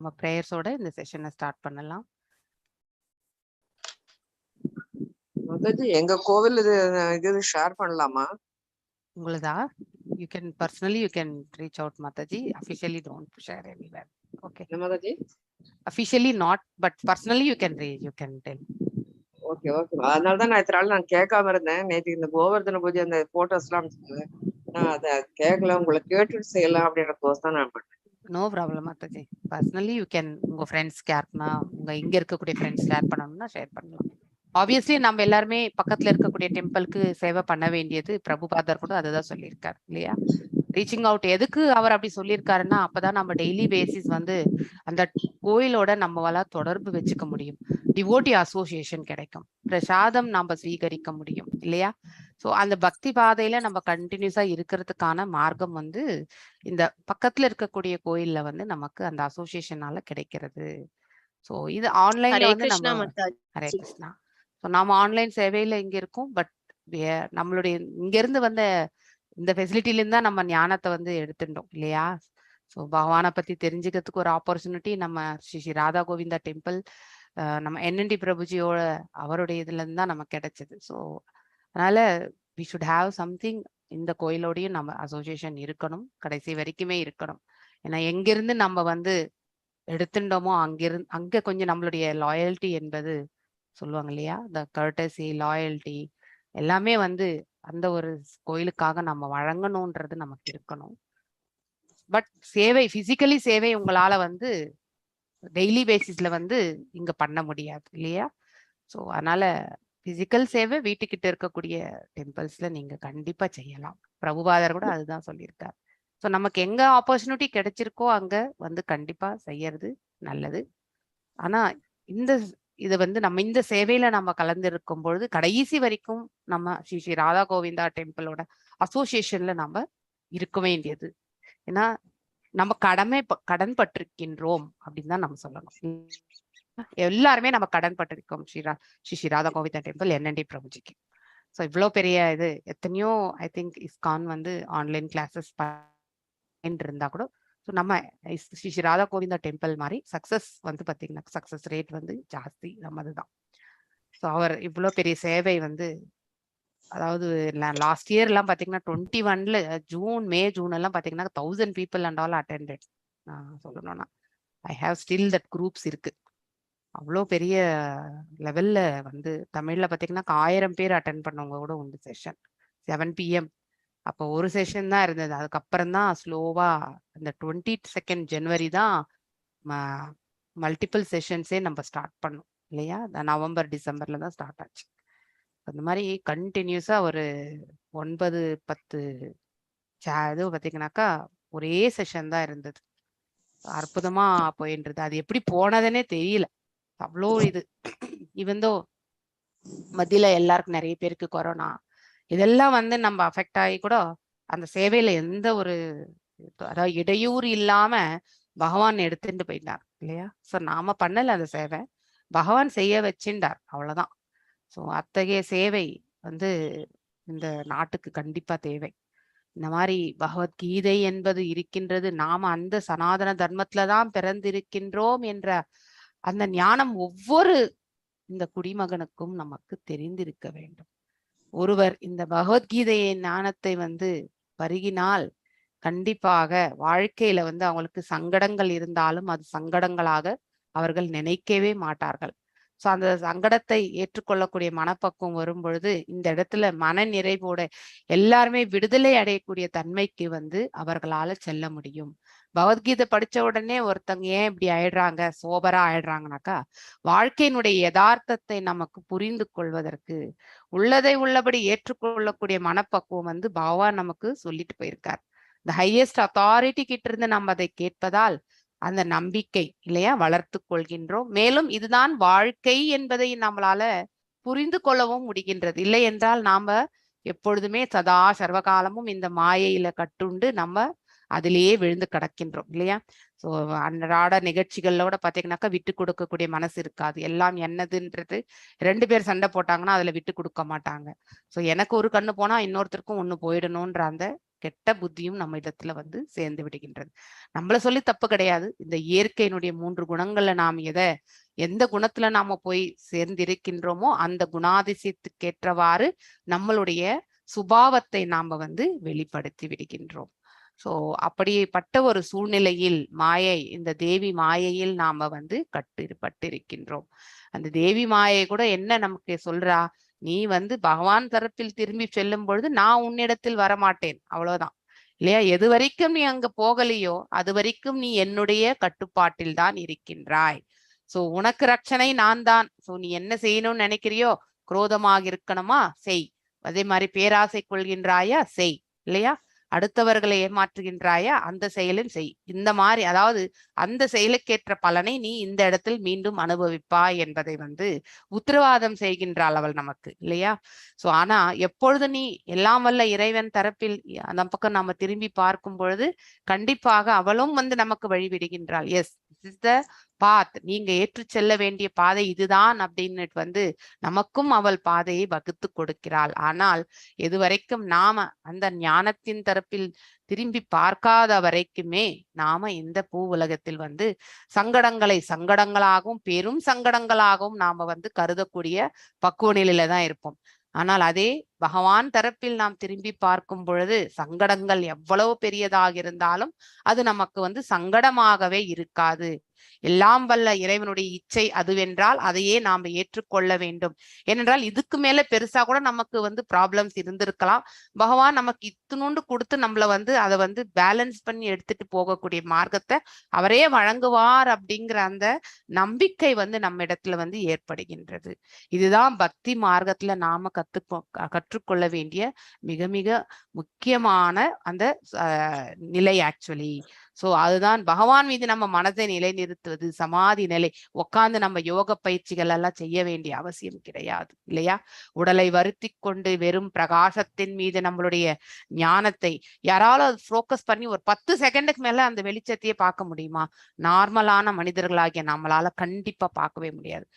நம்ம பிரேயர்ஸோட இந்த செஷனை ஸ்டார்ட் பண்ணலாம். மாதாஜி எங்க கோவில் இது ஷேர் பண்ணலாமா? உங்களுதா? You can personally you can reach out, Mataji. Officially don't share anywhere. Okay. Mataji Officially not, but personally you can tell. Okay okay. அதனால தான் நான் இத்தனை நாள் நான் கேட்காம இருந்தேன். நேற்று இந்த கோவர்தன பூஜை அந்த போட்டோஸ் எல்லாம் நான் அதை கேட்கல, உங்களை கேட்டுட்டு செய்யலாம் அப்படின்றதுக்கோசம் தான் நான் பண்ணேன். நோ ப்ராப்ளம் மாதாஜி. பர்சனலி யூ கேன் உங்க ஃப்ரெண்ட்ஸ் ஷேர்னா, உங்க இங்க இருக்கக்கூடிய ஃப்ரெண்ட்ஸ் ஷேர் பண்ணணும்னா ஷேர் பண்ணலாம். ஆப்வியஸ்லி நம்ம எல்லாருமே பக்கத்துல இருக்கக்கூடிய டெம்பிளுக்கு சேவை பண்ண வேண்டியது பிரபுபாதர் கூட அதுதான் சொல்லியிருக்காரு இல்லையா? ரீச்சிங் அவுட் எதுக்கு அவர் அப்படி சொல்லியிருக்காருன்னா, அப்பதான் நம்ம டெய்லி பேசிஸ் வந்து அந்த கோயிலோட நம்மளால தொடர்பு வச்சுக்க முடியும், டிவோட்டி அசோசியேஷன் கிடைக்கும், பிரசாதம் நம்ம ஸ்வீகரிக்க முடியும் இல்லையா? ஸோ அந்த பக்தி பாதையில நம்ம கண்டினியூஸா இருக்கிறதுக்கான மார்க்கம் வந்து இந்த பக்கத்துல இருக்கக்கூடிய கோயில்ல வந்து நமக்கு அந்த அசோசியேஷனால கிடைக்கிறது. ஸோ இது ஆன்லைன்ல வந்து நம்ம ஹரே கிருஷ்ணா. ஸோ நாம ஆன்லைன் சேவையில இங்க இருக்கோம். பட் நம்மளுடைய இங்க இருந்து வந்த இந்த ஃபெசிலிட்டில இருந்தா நம்ம ஞானத்தை வந்து எடுத்துட்டோம் இல்லையா? ஸோ பகவானை பத்தி தெரிஞ்சுக்கிறதுக்கு ஒரு ஆப்பர்ச்சுனிட்டி நம்ம ஸ்ரீ ஸ்ரீ ராதா கோவிந்தா டெம்பிள், நம்ம என்என்டி பிரபுஜியோட அவருடைய இதுல இருந்து தான் நமக்கு கிடைச்சது. ஸோ அதனால வி ஷுட் ஹாவ் சம்திங். இந்த கோயிலோடையும் நம்ம அசோசியேஷன் இருக்கணும், கடைசி வரைக்குமே இருக்கணும். ஏன்னா எங்கிருந்து நம்ம வந்து எடுத்துட்டோமோ அங்க கொஞ்சம் நம்மளுடைய லாயல்ட்டி என்பது சொல்லுவாங்க இல்லையா, த கர்டசி லாயல்ட்டி எல்லாமே வந்து அந்த ஒரு கோயிலுக்காக நம்ம வழங்கணும்ன்றது நமக்கு இருக்கணும். பட் சேவை பிசிக்கலி சேவை உங்களால வந்து டெய்லி பேசிஸ்ல வந்து இங்க பண்ண முடியாது இல்லையா? ஸோ அதனால பிசிக்கல் சேவை வீட்டுக்கிட்ட இருக்கக்கூடிய டெம்பிள்ஸ்ல நீங்க கண்டிப்பா செய்யலாம். பிரபுபாதர் கூட அதுதான் சொல்லியிருக்காரு. ஸோ நமக்கு எங்க ஆப்பர்ச்சுனிட்டி கிடைச்சிருக்கோ அங்க வந்து கண்டிப்பா செய்யறது நல்லது. ஆனா இதை வந்து நம்ம இந்த சேவையில நம்ம கலந்து இருக்கும் பொழுது கடைசி வரைக்கும் நம்ம ஸ்ரீ ஸ்ரீ ராதா கோவிந்தா டெம்பிளோட அசோசியேஷன்ல நம்ம இருக்க வேண்டியது. ஏன்னா நம்ம கடன் பட்டிருக்கின்றோம் அப்படின்னு தான் நம்ம சொல்லணும். எல்லாருமே நம்ம கடன் பட்டிருக்கோம் ஸ்ரீ ஸ்ரீ ராதா கோவிந்தா டெம்பிள் என்என்டி பிரபுஜிக்கு. ஸோ இவ்வளோ பெரிய இது எத்தனையோ ஐ திங்க் இஸ்கான் வந்து ஆன்லைன் கிளாஸஸ் இருந்தா கூட ஸோ நம்ம ஸ்ரீ ஸ்ரீ ராதா கோவிந்தா டெம்பிள் மாதிரி சக்சஸ் வந்து பார்த்தீங்கன்னா சக்சஸ் ரேட் வந்து ஜாஸ்தி நம்ம அதுதான். ஸோ அவர் இவ்வளோ பெரிய சேவை வந்து அதாவது லாஸ்ட் இயர் எல்லாம் பார்த்தீங்கன்னா 21ல ஜூன் எல்லாம் பார்த்தீங்கன்னா 1000 people அண்ட் ஆல் அட்டெண்டட். சொல்லணும்னா I have still that groups இருக்கு. அவ்வளோ பெரிய லெவல்ல வந்து தமிழ்ல பார்த்தீங்கன்னா 1000 பேர் அட்டென்ட் பண்ணவங்க கூட உண்டு செஷன் 7 PM. அப்போ ஒரு செஷன் தான் இருந்தது. அதுக்கப்புறம் தான் ஸ்லோவா இந்த 22 ஜனவரி தான் மல்டிபிள் செஷன்ஸே நம்ம ஸ்டார்ட் பண்ணோம் இல்லையா? நவம்பர் டிசம்பர்ல தான் ஸ்டார்ட் ஆச்சு. அந்த மாதிரி கண்டினியூஸா ஒரு 9-10 இது பார்த்தீங்கன்னாக்கா ஒரே செஷன் தான் இருந்தது. அற்புதமா போயின்றது. அது எப்படி போனதுன்னே தெரியல. அவ்வளோ இது இவந்தோ மத்தியில எல்லாருக்கும் நிறைய பேருக்கு கொரோனா இதெல்லாம் வந்து நம்ம அஃபெக்ட் ஆகி கூட அந்த சேவையில எந்த ஒரு அதாவது இடையூறு இல்லாம பகவான் எடுத்துட்டு போயிட்டார் இல்லையா? ஸோ நாம பண்ணல அந்த சேவை, பகவான் செய்ய வச்சுட்டார், அவ்வளவுதான். ஸோ அத்தகைய சேவை வந்து இந்த நாட்டுக்கு கண்டிப்பா தேவை. இந்த மாதிரி பகவத்கீதை என்பது இருக்கின்றது, நாம அந்த சனாதன தர்மத்துலதான் பிறந்திருக்கின்றோம் என்ற அந்த ஞானம் ஒவ்வொரு இந்த குடிமகனுக்கும் நமக்கு தெரிந்திருக்க வேண்டும். ஒருவர் இந்த பகவத்கீதையின் ஞானத்தை வந்து பருகினால் கண்டிப்பாக வாழ்க்கையில வந்து அவங்களுக்கு சங்கடங்கள் இருந்தாலும் அது சங்கடங்களாக அவர்கள் நினைக்கவே மாட்டார்கள். ஸோ அந்த சங்கடத்தை ஏற்றுக்கொள்ளக்கூடிய மனப்பக்குவம் வரும் பொழுது இந்த இடத்துல மன நிறைவோட எல்லாருமே விடுதலை அடையக்கூடிய தன்மைக்கு வந்து அவர்களால செல்ல முடியும். பகவத்கீதை படிச்ச உடனே ஒருத்தங்க ஏன் இப்படி ஆயிடுறாங்க, சோபரா ஆயிடுறாங்கனாக்கா வாழ்க்கையினுடைய யதார்த்தத்தை நமக்கு புரிந்து கொள்வதற்கு உள்ளதை உள்ளபடி ஏற்றுக்கொள்ளக்கூடிய மனப்பக்குவம் வந்து பகவான் நமக்கு சொல்லிட்டு போயிருக்கார். இந்த ஹையஸ்ட் அத்தாரிட்டி கிட்ட இருந்து நம்ம அதை கேட்பதால் அந்த நம்பிக்கை இல்லையா வளர்த்து கொள்கின்றோம். மேலும் இதுதான் வாழ்க்கை என்பதை நம்மளால புரிந்து கொள்ளவும் முடிகின்றது. இல்லை என்றால் நாம எப்பொழுதுமே சதா சர்வகாலமும் இந்த மாயையில கட்டுண்டு நம்ம அதிலேயே விழுந்து கிடக்கின்றோம் இல்லையா? ஸோ அன்றாட நிகழ்ச்சிகளோட பார்த்தீங்கன்னாக்கா விட்டு கொடுக்கக்கூடிய மனசு இருக்காது. எல்லாம் என்னதுன்றது 2 பேர் சண்டை போட்டாங்கன்னா அதுல விட்டு கொடுக்க மாட்டாங்க. ஸோ எனக்கு ஒரு கண்ணு போனா இன்னொருத்தருக்கும் ஒண்ணு போயிடணும்ன்ற அந்த கெட்ட புத்தியும் நம்ம இடத்துல வந்து சேர்ந்து விடுகின்றது. நம்மள சொல்லி தப்பு கிடையாது. இந்த இயற்கையினுடைய 3 குணங்கள்ல நாம் எந்த குணத்துல நாம போய் சேர்ந்திருக்கின்றோமோ அந்த குணாதிசயத்துக்கேற்றவாறு நம்மளுடைய சுபாவத்தை நாம வந்து வெளிப்படுத்தி விடுகின்றோம். சோ அப்படிப்பட்ட ஒரு சூழ்நிலையில் இந்த தேவி மாயையில் நாம வந்து கட்டுப்பட்டிருக்கின்றோம். அந்த தேவி மாயை கூட என்ன நமக்கு சொல்றா, நீ வந்து பகவான் தரப்பில் திரும்பி செல்லும் பொழுது நான் உன்னிடத்தில் வரமாட்டேன், அவ்வளவுதான் இல்லையா? எது வரைக்கும் நீ அங்க போகலையோ அது வரைக்கும் நீ என்னுடைய கட்டுப்பாட்டில் தான் இருக்கின்றாய். சோ உனக்கு ரட்சணை நான் தான். சோ நீ என்ன செய்யணும்னு நினைக்கிறியோ, குரோதமாக இருக்கணுமா செய், அதே மாதிரி பேராசை கொள்கின்றாயா செய், இல்லையா? அடுத்தவர்களை ஏமாற்றுகின்றாயா அந்த செயலும் செய். இந்த மாதிரி அதாவது அந்த செயலுக்கேற்ற பலனை நீ இந்த இடத்தில் மீண்டும் அனுபவிப்பாய் என்பதை வந்து உத்தரவாதம் செய்கின்றாள் அவள் நமக்கு, இல்லையா? சோ ஆனா எப்பொழுது நீ எல்லாம் வல்ல இறைவன் தரப்பில் அந்த பக்கம் நாம திரும்பி பார்க்கும் பொழுது கண்டிப்பாக அவளும் வந்து நமக்கு வழிவிடுகின்றாள். எஸ், திஸ் இஸ் த பாத், நீங்க ஏற்று செல்ல வேண்டிய பாதை இதுதான் அப்படின்னு வந்து நமக்கும் அவள் பாதையை வகுத்து கொடுக்கிறாள். ஆனால் எதுவரைக்கும் நாம அந்த ஞானத்தின் தரப்பில் திரும்பி பார்க்காத வரைக்குமே நாம இந்த பூ உலகத்தில் வந்து சங்கடங்களாகவும் பெரும் சங்கடங்களாகவும் நாம வந்து கருதக்கூடிய பக்குவ நிலையில தான் இருப்போம். ஆனால் அதே பகவான் தரப்பில் நாம் திரும்பி பார்க்கும் பொழுது சங்கடங்கள் எவ்வளவு பெரியதாக இருந்தாலும் அது நமக்கு வந்து சங்கடமாகவே இருக்காது. எல்லாம் வல்ல இறைவனுடைய இச்சை அதுவென்றால் அதையே நாம ஏற்றுக்கொள்ள வேண்டும். ஏனென்றால் இதுக்கு மேல பெருசா கூட நமக்கு வந்து ப்ராப்ளம்ஸ் இருந்திருக்கலாம். பகவான் நமக்கு இத்துணுண்டு கொடுத்து நம்மள வந்து அதை வந்து பேலன்ஸ் பண்ணி எடுத்துட்டு போகக்கூடிய மார்க்கத்தை அவரே வழங்குவார் அப்படிங்கிற அந்த நம்பிக்கை வந்து நம்ம இடத்துல வந்து ஏற்படுகின்றது. இதுதான் பக்தி மார்க்கத்துல நாம கற்றுக்கொள்ள வேண்டிய மிக மிக முக்கியமான அந்த நிலை ஆக்சுவலி. சோ அதுதான் பகவான் மீது நம்ம மனதை நிலைநிறுத்துவது, சமாதி நிலை. உட்கார்ந்து நம்ம யோக பயிற்சிகள் எல்லாம் செய்ய வேண்டிய அவசியம் கிடையாது, இல்லையா? உடலை வருத்தி கொண்டு வெறும் பிரகாசத்தின் மீது நம்மளுடைய ஞானத்தை யாராலும் ஃபோக்கஸ் பண்ணி ஒரு 10 செகண்டுக்கு மேல அந்த வெளிச்சத்தையே பார்க்க முடியுமா? நார்மலான மனிதர்களாகிய நம்மளால கண்டிப்பா பார்க்கவே முடியாது.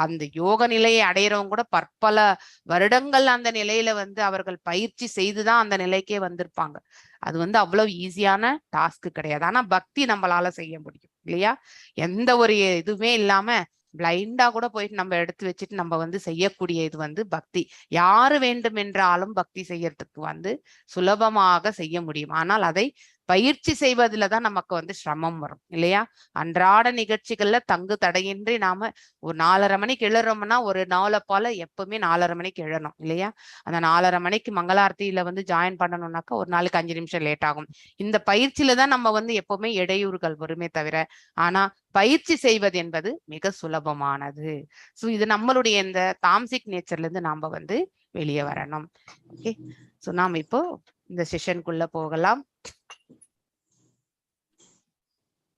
அந்த யோக நிலையை அடையிறவங்க கூட பற்பல வருடங்கள் அந்த நிலையில வந்து அவர்கள் பயிற்சி செய்துதான் அந்த நிலைக்கே வந்திருப்பாங்க. அது வந்து அவ்வளவு ஈஸியான டாஸ்க் கிடையாது. ஆனா பக்தி நம்மளால செய்ய முடியும், இல்லையா? எந்த ஒரு இதுவுமே இல்லாம பிளைண்டா கூட போயிட்டு நம்ம எடுத்து வச்சுட்டு நம்ம வந்து செய்யக்கூடிய இது வந்து பக்தி. யாரு வேண்டும் என்றாலும் பக்தி செய்யறதுக்கு வந்து சுலபமாக செய்ய முடியும். ஆனால் அதை பயிற்சி செய்வதுல தான் நமக்கு வந்து சிரமம் வரும், இல்லையா? அன்றாட நிகழ்ச்சிகள்ல தங்கு தடையின்றி நாம ஒரு 4:30 மணிக்கு எழுறோம்னா ஒரு நாளை போல எப்பவுமே 4:30 மணிக்கு எழணும், இல்லையா? அந்த 4:30 மணிக்கு மங்களார்த்தியில வந்து ஜாயின் பண்ணணும்னாக்கா ஒரு நாளைக்கு 5 நிமிஷம் லேட் ஆகும். இந்த பயிற்சியில தான் நம்ம வந்து எப்பவுமே இடையூறுகள் வருமே தவிர, ஆனா பயிற்சி செய்வது என்பது மிக சுலபமானது. சோ இது நம்மளுடைய இந்த தாம்சிக் நேச்சர்ல இருந்து நாம வந்து வெளியே வரணும். ஓகே, சோ நாம இப்போ இந்த செஷனுக்குள்ள போகலாம்.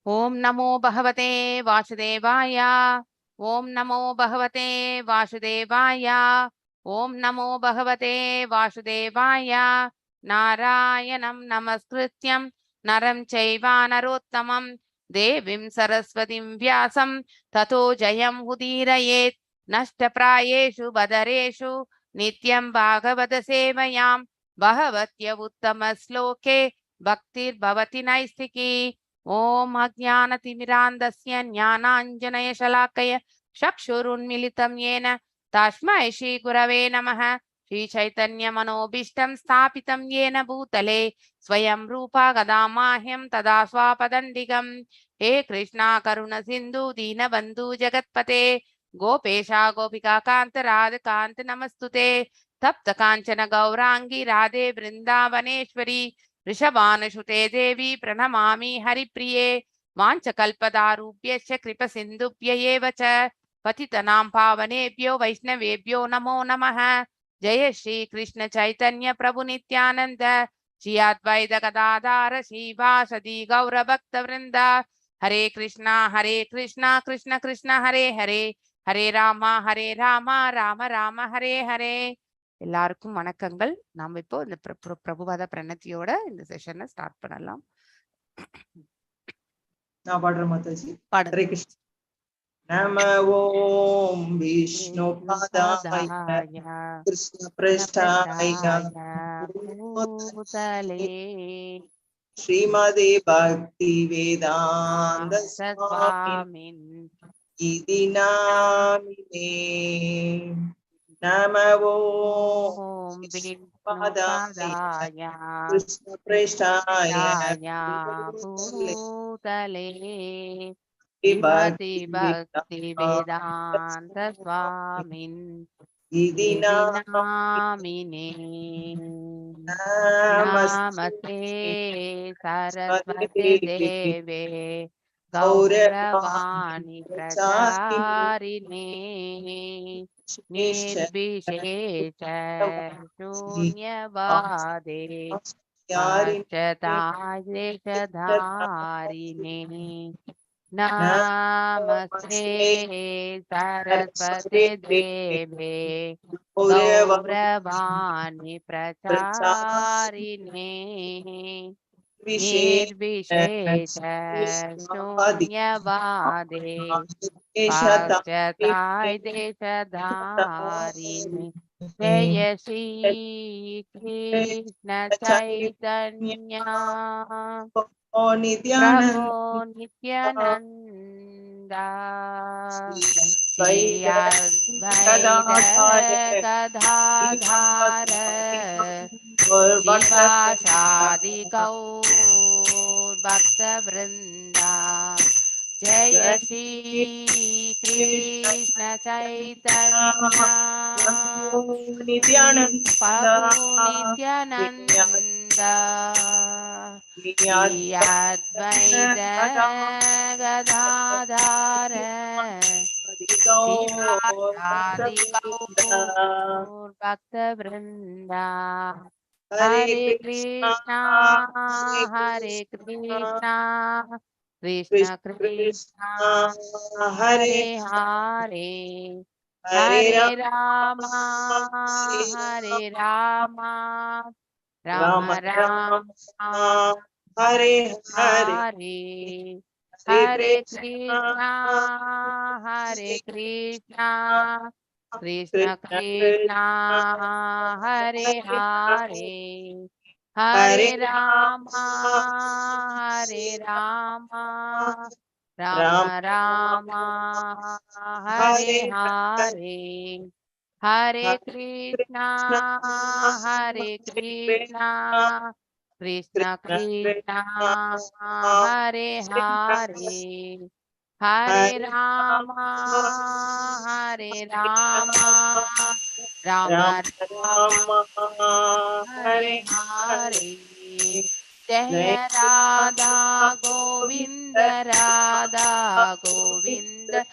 ஓம் நமோ பகவதே வாசுதேவாய. ஓம் நமோ பகவதே வாசுதேவாய. ஓம் நமோ பகவதே வாசுதேவாய. நாராயணம் நமஸ்கிருத்யம் நரம் சைவ நரோத்தமம் தேவீம் சரஸ்வதிம் வியாசம் ததோ ஜயம் உதீரயேத். நஷ்டப்ராயேஷு பதரேஷு நித்யம் பாகவத சேவையாம் பகவத்ய உத்தம ஸ்லோகே பக்திர் பவதி நைஸ்திகி. ஓம் அஜ்ஞானதிமிராந்தஸ்ய ஞானாஞ்சனய ஷலாக்கய சக்ஷுருன்மிலிதம் येन तस्मै श्री गुरवे नमः. श्री चैतन्य मनोभीष्टं स्थापितं येन भूतले स्वयं रूपा गदामाह्यं तदा स्वापदण्डिकं. हे कृष्णा करुण सिन्धु दीनबन्धु जगत्पते गोपेशा गोपिका कान्त राधकान्त नमस्तुते. तप्त काञ्चन गौरांगी राधे वृन्दावनेश्वरी ऋषभानुसुते देवी प्रणमामि हरिप्रिये. वाञ्छकल्पदारुभ्यश्च कृपसिन्धुभ्य एव च पतितनां पावनेभ्यो वैष्णवेभ्यो नमो नमः. जय श्री कृष्ण चैतन्य प्रभु नित्यानंद श्री अद्वैत गदाधर श्रीवासदि गौर भक्त वृंद. हरे कृष्णा कृष्ण कृष्ण हरे हरे हरे राम राम राम हरे हरे. எல்லாருக்கும் வணக்கங்கள். நாம இப்போ இந்த பிரபுபாத பிரணத்தியோட இந்த செஷனை ஸ்டார்ட் பண்ணலாம். நான் பாடுறேன் மாதாஜி. பாடுறேன். நம ஓம் விஷ்ணு பாதாய கிருஷ்ண பிரஷ்டாய भूतले श्रीमदे भक्ति वेदांत स्वामिन् इति नामिने। नमो ॐ विष्णुपदाय विष्णुपदाय कृष्णप्रेष्ठाय भूतले भक्ति भक्ति वेदांत स्वामिन् इति नामिने। नमस्ते सरस्वती देवे गौरवाणी प्रचारिणे निर्विशेष शून्यवादे पाश्चात्देशधारिणे। नमस्ते सरस्वती देवे गौरवाणी प्रचारिणे निर्विशेष शून्यवादे पाश्चात्देशधारिणे। जय श्री कृष्ण चैतन्य प्रभो नित्यानंद श्री अद्वैत गदाधर शिवासादि गौर भक्त वृंदा। जय श्री कृष्ण चैतन्य प्रभु नित्यानंद श्री अद्वैत गदाधर शिवासादि गौर भक्त वृंदा। हरे कृष्णा कृष्ण कृष्णा हरे हरे हरे रामा राम राम हरे हरे हरे हरे कृष्णा कृष्ण कृष्णा हरे हरे हरे रामा राम राम हरे हरे हरे कृष्णा कृष्ण कृष्णा हरे हरे हरे रामा राम राम हरे हरे। जय राधा गोविंद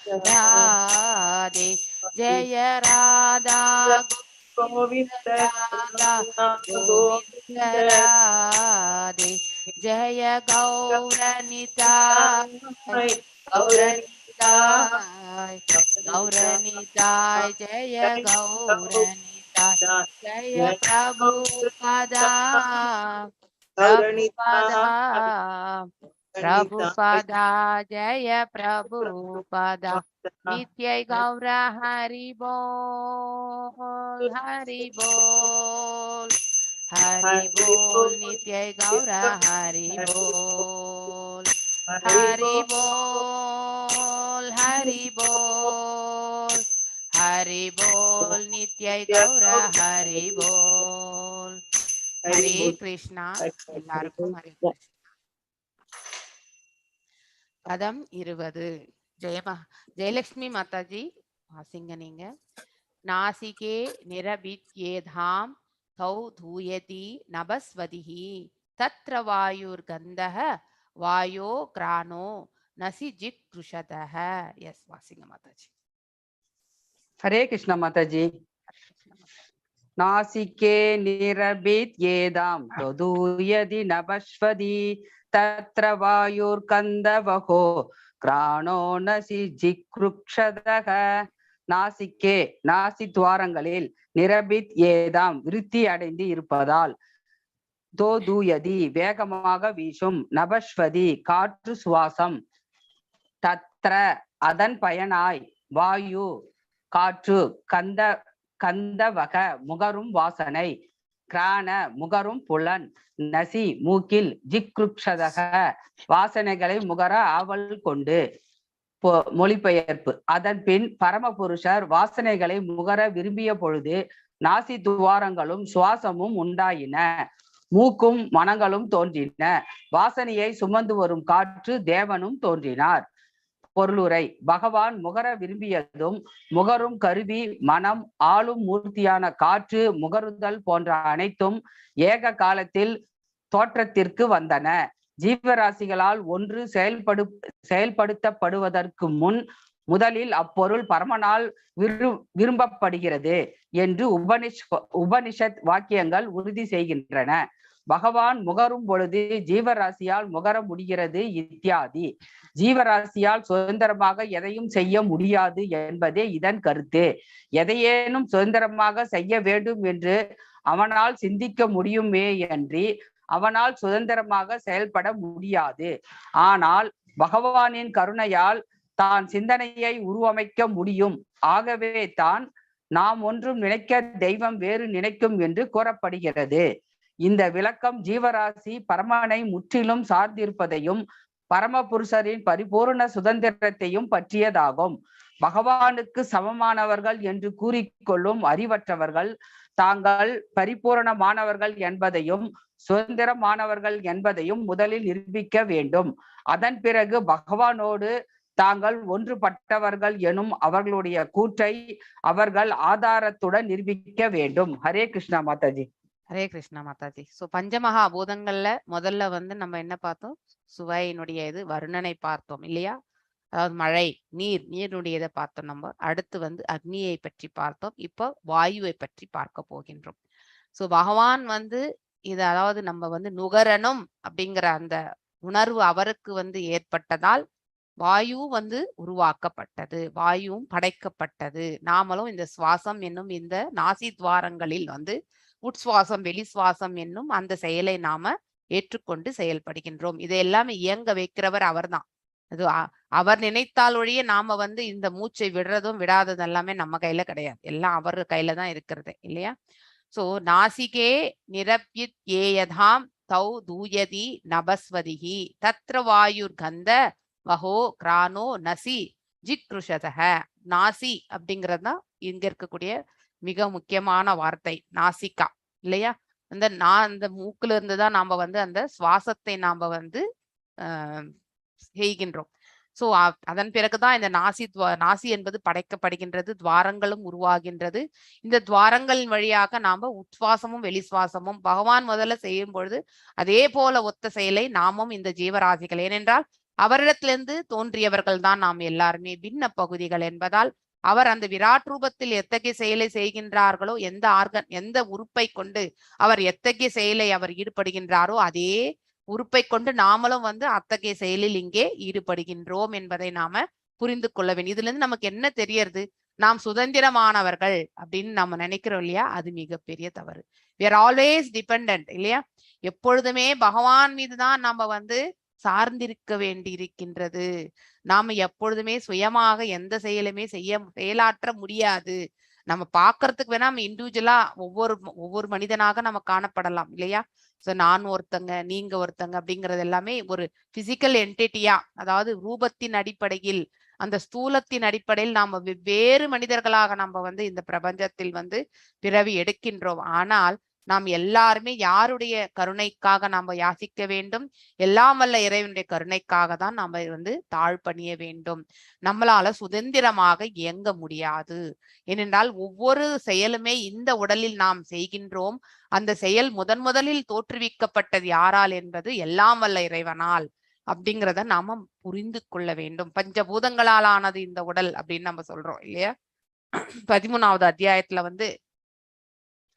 राधे जय राधा गोविंद राधे जय गौरनिताय जय गौरनिताय जय प्रभुपदा जय प्रभुपदा नित्य गौर हरि बोल नित्य गौर हरि बोल हरि बोल नित्य गौर हरि बोल। हरे कृष्णा எல்லாருக்கும் हरे कृष्णा। பதம் 20 ஜெயலட்சுமி மாதாஜி வாசிங்க நீங்க। नासिके निरभित्येधाम तौ धूयति नभस्वतिः तत्र वायुर्गन्धः वायो ग्रानो नसि जिक्रुषतः। यस वासिंग माताजी। हरे कृष्ण माताजी। नासिके निरभित्येधाम तौ धूयति नभस्वति तत्र वायुर्गन्धवहो ग्रानो नसि जिक्रुक्षतः। நாசிக்கே நாசி துவாரங்களில் நிரபித் ஏதாம் விருத்தி அடைந்து இருப்பதால் தோதூயதி வேகமாக வீசும் நபஸ்வதி காற்று சுவாசம் தத்ர அதன் பயனாய் வாயு காற்று கந்தவக முகரும் வாசனை கிரான முகரும் புலன், நசி மூக்கில், ஜிக்ருக்ஷதக வாசனைகளை முகர ஆவல் கொண்டு. மொழிபெயர்ப்பு. அதன் பின் பரமபுருஷர் வாசனைகளை முகர விரும்பிய பொழுது நாசி துவாரங்களும் சுவாசமும் உண்டாயின, மூக்கும் மனங்களும் தோன்றின. வாசனையை சுமந்து வரும் காற்று தேவனும் தோன்றினார். பொருளுரை. பகவான் முகர விரும்பியதும் முகரும் கருவி, மனம், ஆளும் மூர்த்தியான காற்று, முகருதல் போன்ற அனைத்தும் ஏக காலத்தில் தோற்றத்திற்கு வந்தன. ஜீவராசிகளால் ஒன்று செயல்படுத்தப்படுவதற்கு முதலில் அப்பொருள் பரமனால் விரும்பப்படுகிறது என்று உபனிஷத் வாக்கியங்கள் உறுதி செய்கின்றன. பகவான் முகரும் பொழுது ஜீவராசியால் முகர முடிகிறது இத்தியாதி. ஜீவராசியால் சுதந்திரமாக எதையும் செய்ய முடியாது என்பதே இதன் கருத்து. எதையேனும் சுதந்திரமாக செய்ய வேண்டும் என்று அவனால் சிந்திக்க முடியுமே அன்றி அவனால் சுதந்திரமாக செயல்பட முடியாது. ஆனால் பகவானின் கருணையால் தான் சிந்தனையை உருவமைக்க முடியும். ஆகவே தான் நாம் ஒன்றும் நினைக்க தெய்வம் வேறு நினைக்கும் என்று கூறப்படுகிறது. இந்த விளக்கம் ஜீவராசி பரமனை முற்றிலும் சார்ந்திருப்பதையும் பரமபுருஷரின் பரிபூர்ண சுதந்திரத்தையும் பற்றியதாகும். பகவானுக்கு சமமானவர்கள் என்று கூறிக்கொள்ளும் அறிவற்றவர்கள் தாங்கள் பரிபூரணமானவர்கள் என்பதையும் சுதந்திரமானவர்கள் என்பதையும் முதலில் நிரூபிக்க வேண்டும். அதன் பிறகு பகவானோடு தாங்கள் ஒன்றுபட்டவர்கள் எனும் அவர்களுடைய கூற்றை அவர்கள் ஆதாரத்துடன் நிரூபிக்க வேண்டும். ஹரே கிருஷ்ணா மாதாஜி. ஹரே கிருஷ்ணா மாதாஜி. சோ பஞ்சமகா பூதங்கள்ல முதல்ல வந்து நம்ம என்ன பார்த்தோம்? சுவையினுடைய இது வர்ணனை பார்த்தோம் இல்லையா? அதாவது மழை, நீருடைய இதை பார்த்தோம். நம்ம அடுத்து வந்து அக்னியை பற்றி பார்த்தோம். இப்போ வாயுவை பற்றி பார்க்க போகின்றோம். சோ பகவான் வந்து இது அதாவது நம்ம வந்து நுகரணும் அப்படிங்கிற அந்த உணர்வு அவருக்கு வந்து ஏற்பட்டதால் வாயு வந்து உருவாக்கப்பட்டது, வாயுவும் படைக்கப்பட்டது. நாமளும் இந்த சுவாசம் என்னும் இந்த நாசி துவாரங்களில் வந்து உட்சுவாசம் வெளி சுவாசம் என்னும் அந்த செயலை நாம ஏற்றுக்கொண்டு செயல்படுகின்றோம். இதை எல்லாமே இயங்க வைக்கிறவர் அவர்தான். அது அவர் நினைத்தால் ஒழிய நாம வந்து இந்த மூச்சை விடுறதும் விடாதது எல்லாமே நம்ம கையில கிடையாது. எல்லாம் அவர் கையில தான் இருக்கிறது இல்லையா? சோ நாசிகே நிரப்யித் ஏயதாம் தௌ தூயதி நபஸ்வதிஹி தத்ர வாயுர் கந்த வஹோ கிரானோ நசி ஜிக்ருஷதஹ. நாசி அப்படிங்கிறது தான் இங்க இருக்கக்கூடிய மிக முக்கியமான வார்த்தை, நாசிகா இல்லையா? அந்த மூக்குல இருந்துதான் நாம வந்து அந்த சுவாசத்தை நாம வந்து செய்கின்றோம். சோ அதன் பிறகுதான் இந்த நாசி என்பது படைக்கப்படுகின்றது, துவாரங்களும் உருவாகின்றது. இந்த துவாரங்களின் வழியாக நாம உட்சுவாசமும் வெளிசுவாசமும் பகவான் முதல்ல செய்யும் பொழுது அதே போல ஒத்த செயலை நாமும் இந்த ஜீவராசிகள், ஏனென்றால் அவரிடத்திலிருந்து தோன்றியவர்கள் தான் நாம் எல்லாருமே பின்ன பகுதிகள் என்பதால் அவர் அந்த விராட் ரூபத்தில் எத்தகைய செயலை செய்கின்றார்களோ, எந்த உறுப்பை கொண்டு அவர் எத்தகைய செயலை அவர் ஈடுபடுகின்றாரோ அதே உறுப்பை கொண்டு நாமளும் வந்து அத்தகைய செயலில் இங்கே ஈடுபடுகின்றோம் என்பதை நாம புரிந்து கொள்ள வேண்டும். இதுல இருந்து நமக்கு என்ன தெரியறது? நாம் சுதந்திரமானவர்கள் அப்படின்னு நம்ம நினைக்கிறோம் இல்லையா? அது மிகப்பெரிய தவறு. we are always dependent இல்லையா? எப்பொழுதுமே பகவான் மீதுதான் நாம வந்து சார்ந்திருக்க வேண்டி இருக்கின்றது. நாம எப்பொழுதுமே சுயமாக எந்த செயலுமே செயலாற்ற முடியாது. நம்ம பாக்குறதுக்கு வேணா நம்ம இண்டிவிஜுவலா ஒவ்வொரு மனிதனாக நம்ம காணப்படலாம் இல்லையா? சோ நான் ஒருத்தங்க, நீங்க ஒருத்தங்க அப்படிங்கிறது எல்லாமே ஒரு பிசிக்கல் என்டிட்டியா, அதாவது ரூபத்தின் அடிப்படையில், அந்த ஸ்தூலத்தின் அடிப்படையில் நாம வெவ்வேறு மனிதர்களாக நம்ம வந்து இந்த பிரபஞ்சத்தில் வந்து பிறவி எடுக்கின்றோம். ஆனால் நாம் எல்லாருமே யாருடைய கருணைக்காக நாம யாசிக்க வேண்டும்? எல்லாம் வல்ல இறைவனுடைய கருணைக்காக தான் நாம வந்து தாழ்பணிய வேண்டும். நம்மளால சுதந்திரமாக இயங்க முடியாது. ஏனென்றால் ஒவ்வொரு செயலுமே இந்த உடலில் நாம் செய்கின்றோம். அந்த செயல் முதலில் தோற்றுவிக்கப்பட்டது யாரால் என்பது எல்லாம் வல்ல இறைவனால் அப்படிங்கிறத நாம புரிந்து கொள்ள வேண்டும். பஞ்சபூதங்களால் ஆனது இந்த உடல் அப்படின்னு நம்ம சொல்றோம் இல்லையா? 13வது அத்தியாயத்துல வந்து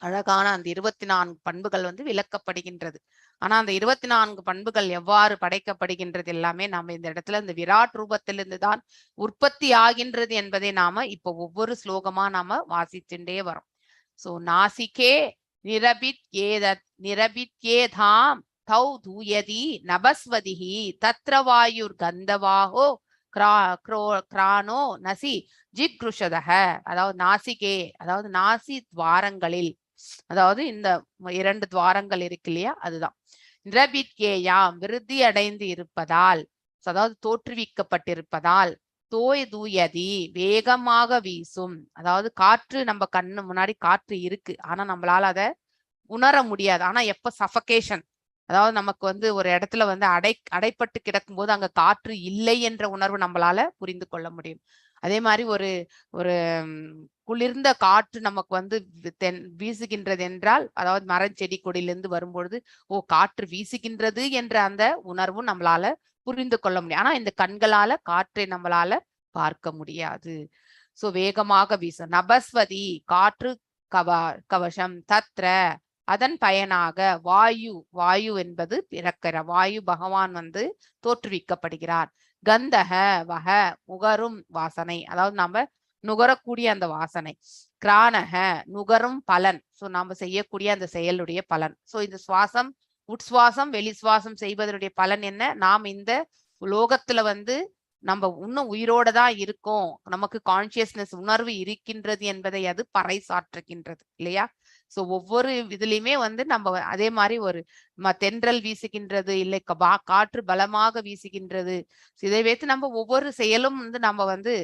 அழகான அந்த 24 பண்புகள் வந்து விளக்கப்படுகின்றது. ஆனா அந்த 24 பண்புகள் எவ்வாறு படைக்கப்படுகின்றது எல்லாமே நாம இந்த இடத்துல இந்த விராட் ரூபத்திலிருந்து தான் உற்பத்தி ஆகின்றது என்பதை நாம இப்போ ஒவ்வொரு ஸ்லோகமா நாம வாசிச்சுட்டே வரோம். சோ நாசிகே நிரபித்யேதாம் தௌ தூயதி நபஸ்வதிஹி தத்ர வாயுர் கந்தவாஹோ கிரானோ நசி ஜிக்ருஷதஹ. அதாவது நாசிகே, அதாவது நாசி துவாரங்களில் அதாவது இந்த 2 துவாரங்கள் இருக்கு இல்லையா, அதுதான். நிரபித்யேயாம் விருத்தி அடைந்து இருப்பதால், அதாவது தோற்றுவிக்கப்பட்டிருப்பதால், தோய் தூயதி வேகமாக வீசும். அதாவது காற்று நம்ம கண்ணு முன்னாடி காற்று இருக்கு, ஆனா நம்மளால அதை உணர முடியாது. ஆனா எப்ப சஃபகேஷன், அதாவது நமக்கு வந்து ஒரு இடத்துல வந்து அடைப்பட்டு கிடக்கும் போது அங்க காற்று இல்லை என்ற உணர்வு நம்மளால புரிந்து கொள்ள முடியும். அதே மாதிரி ஒரு ஒரு குளிர்ந்த காற்று நமக்கு வந்து வீசுகின்றது என்றால், அதாவது மரம் செடி கொடியிலிருந்து வரும்பொழுது ஓ காற்று வீசுகின்றது என்ற அந்த உணர்வும் நம்மளால புரிந்து கொள்ள முடியும். ஆனா இந்த கண்களால காற்றை நம்மளால பார்க்க முடியாது. சோ வேகமாக வீசும். நபஸ்வதி காற்று கவசம். தத்ர அதன் பயனாக வாயு என்பது பிறக்கிற வாயு பகவான் வந்து தோற்றுவிக்கப்படுகிறார். கந்தக வக முகரும் வாசனை, அதாவது நம்ம நுகரக்கூடிய அந்த வாசனை. கிரானக நுகரும் பலன், சோ நாம செய்யக்கூடிய அந்த செயலுடைய பலன். சோ இந்த சுவாசம், உட்சுவாசம் வெளி சுவாசம் செய்வதனுடைய பலன் என்ன? நாம் இந்த லோகத்துல வந்து நம்ம இன்னும் உயிரோட தான் இருக்கோம், நமக்கு கான்சியஸ்னஸ் உணர்வு இருக்கின்றது என்பதை அது பறைசாற்றுகின்றது இல்லையா? சோ ஒவ்வொரு இதுலயுமே வந்து நம்ம அதே மாதிரி ஒரு தென்றல் வீசுகின்றது, இல்லை காற்று பலமாக வீசுகின்றது, இதை வைத்து நம்ம ஒவ்வொரு செயலும் வந்து நம்ம வந்து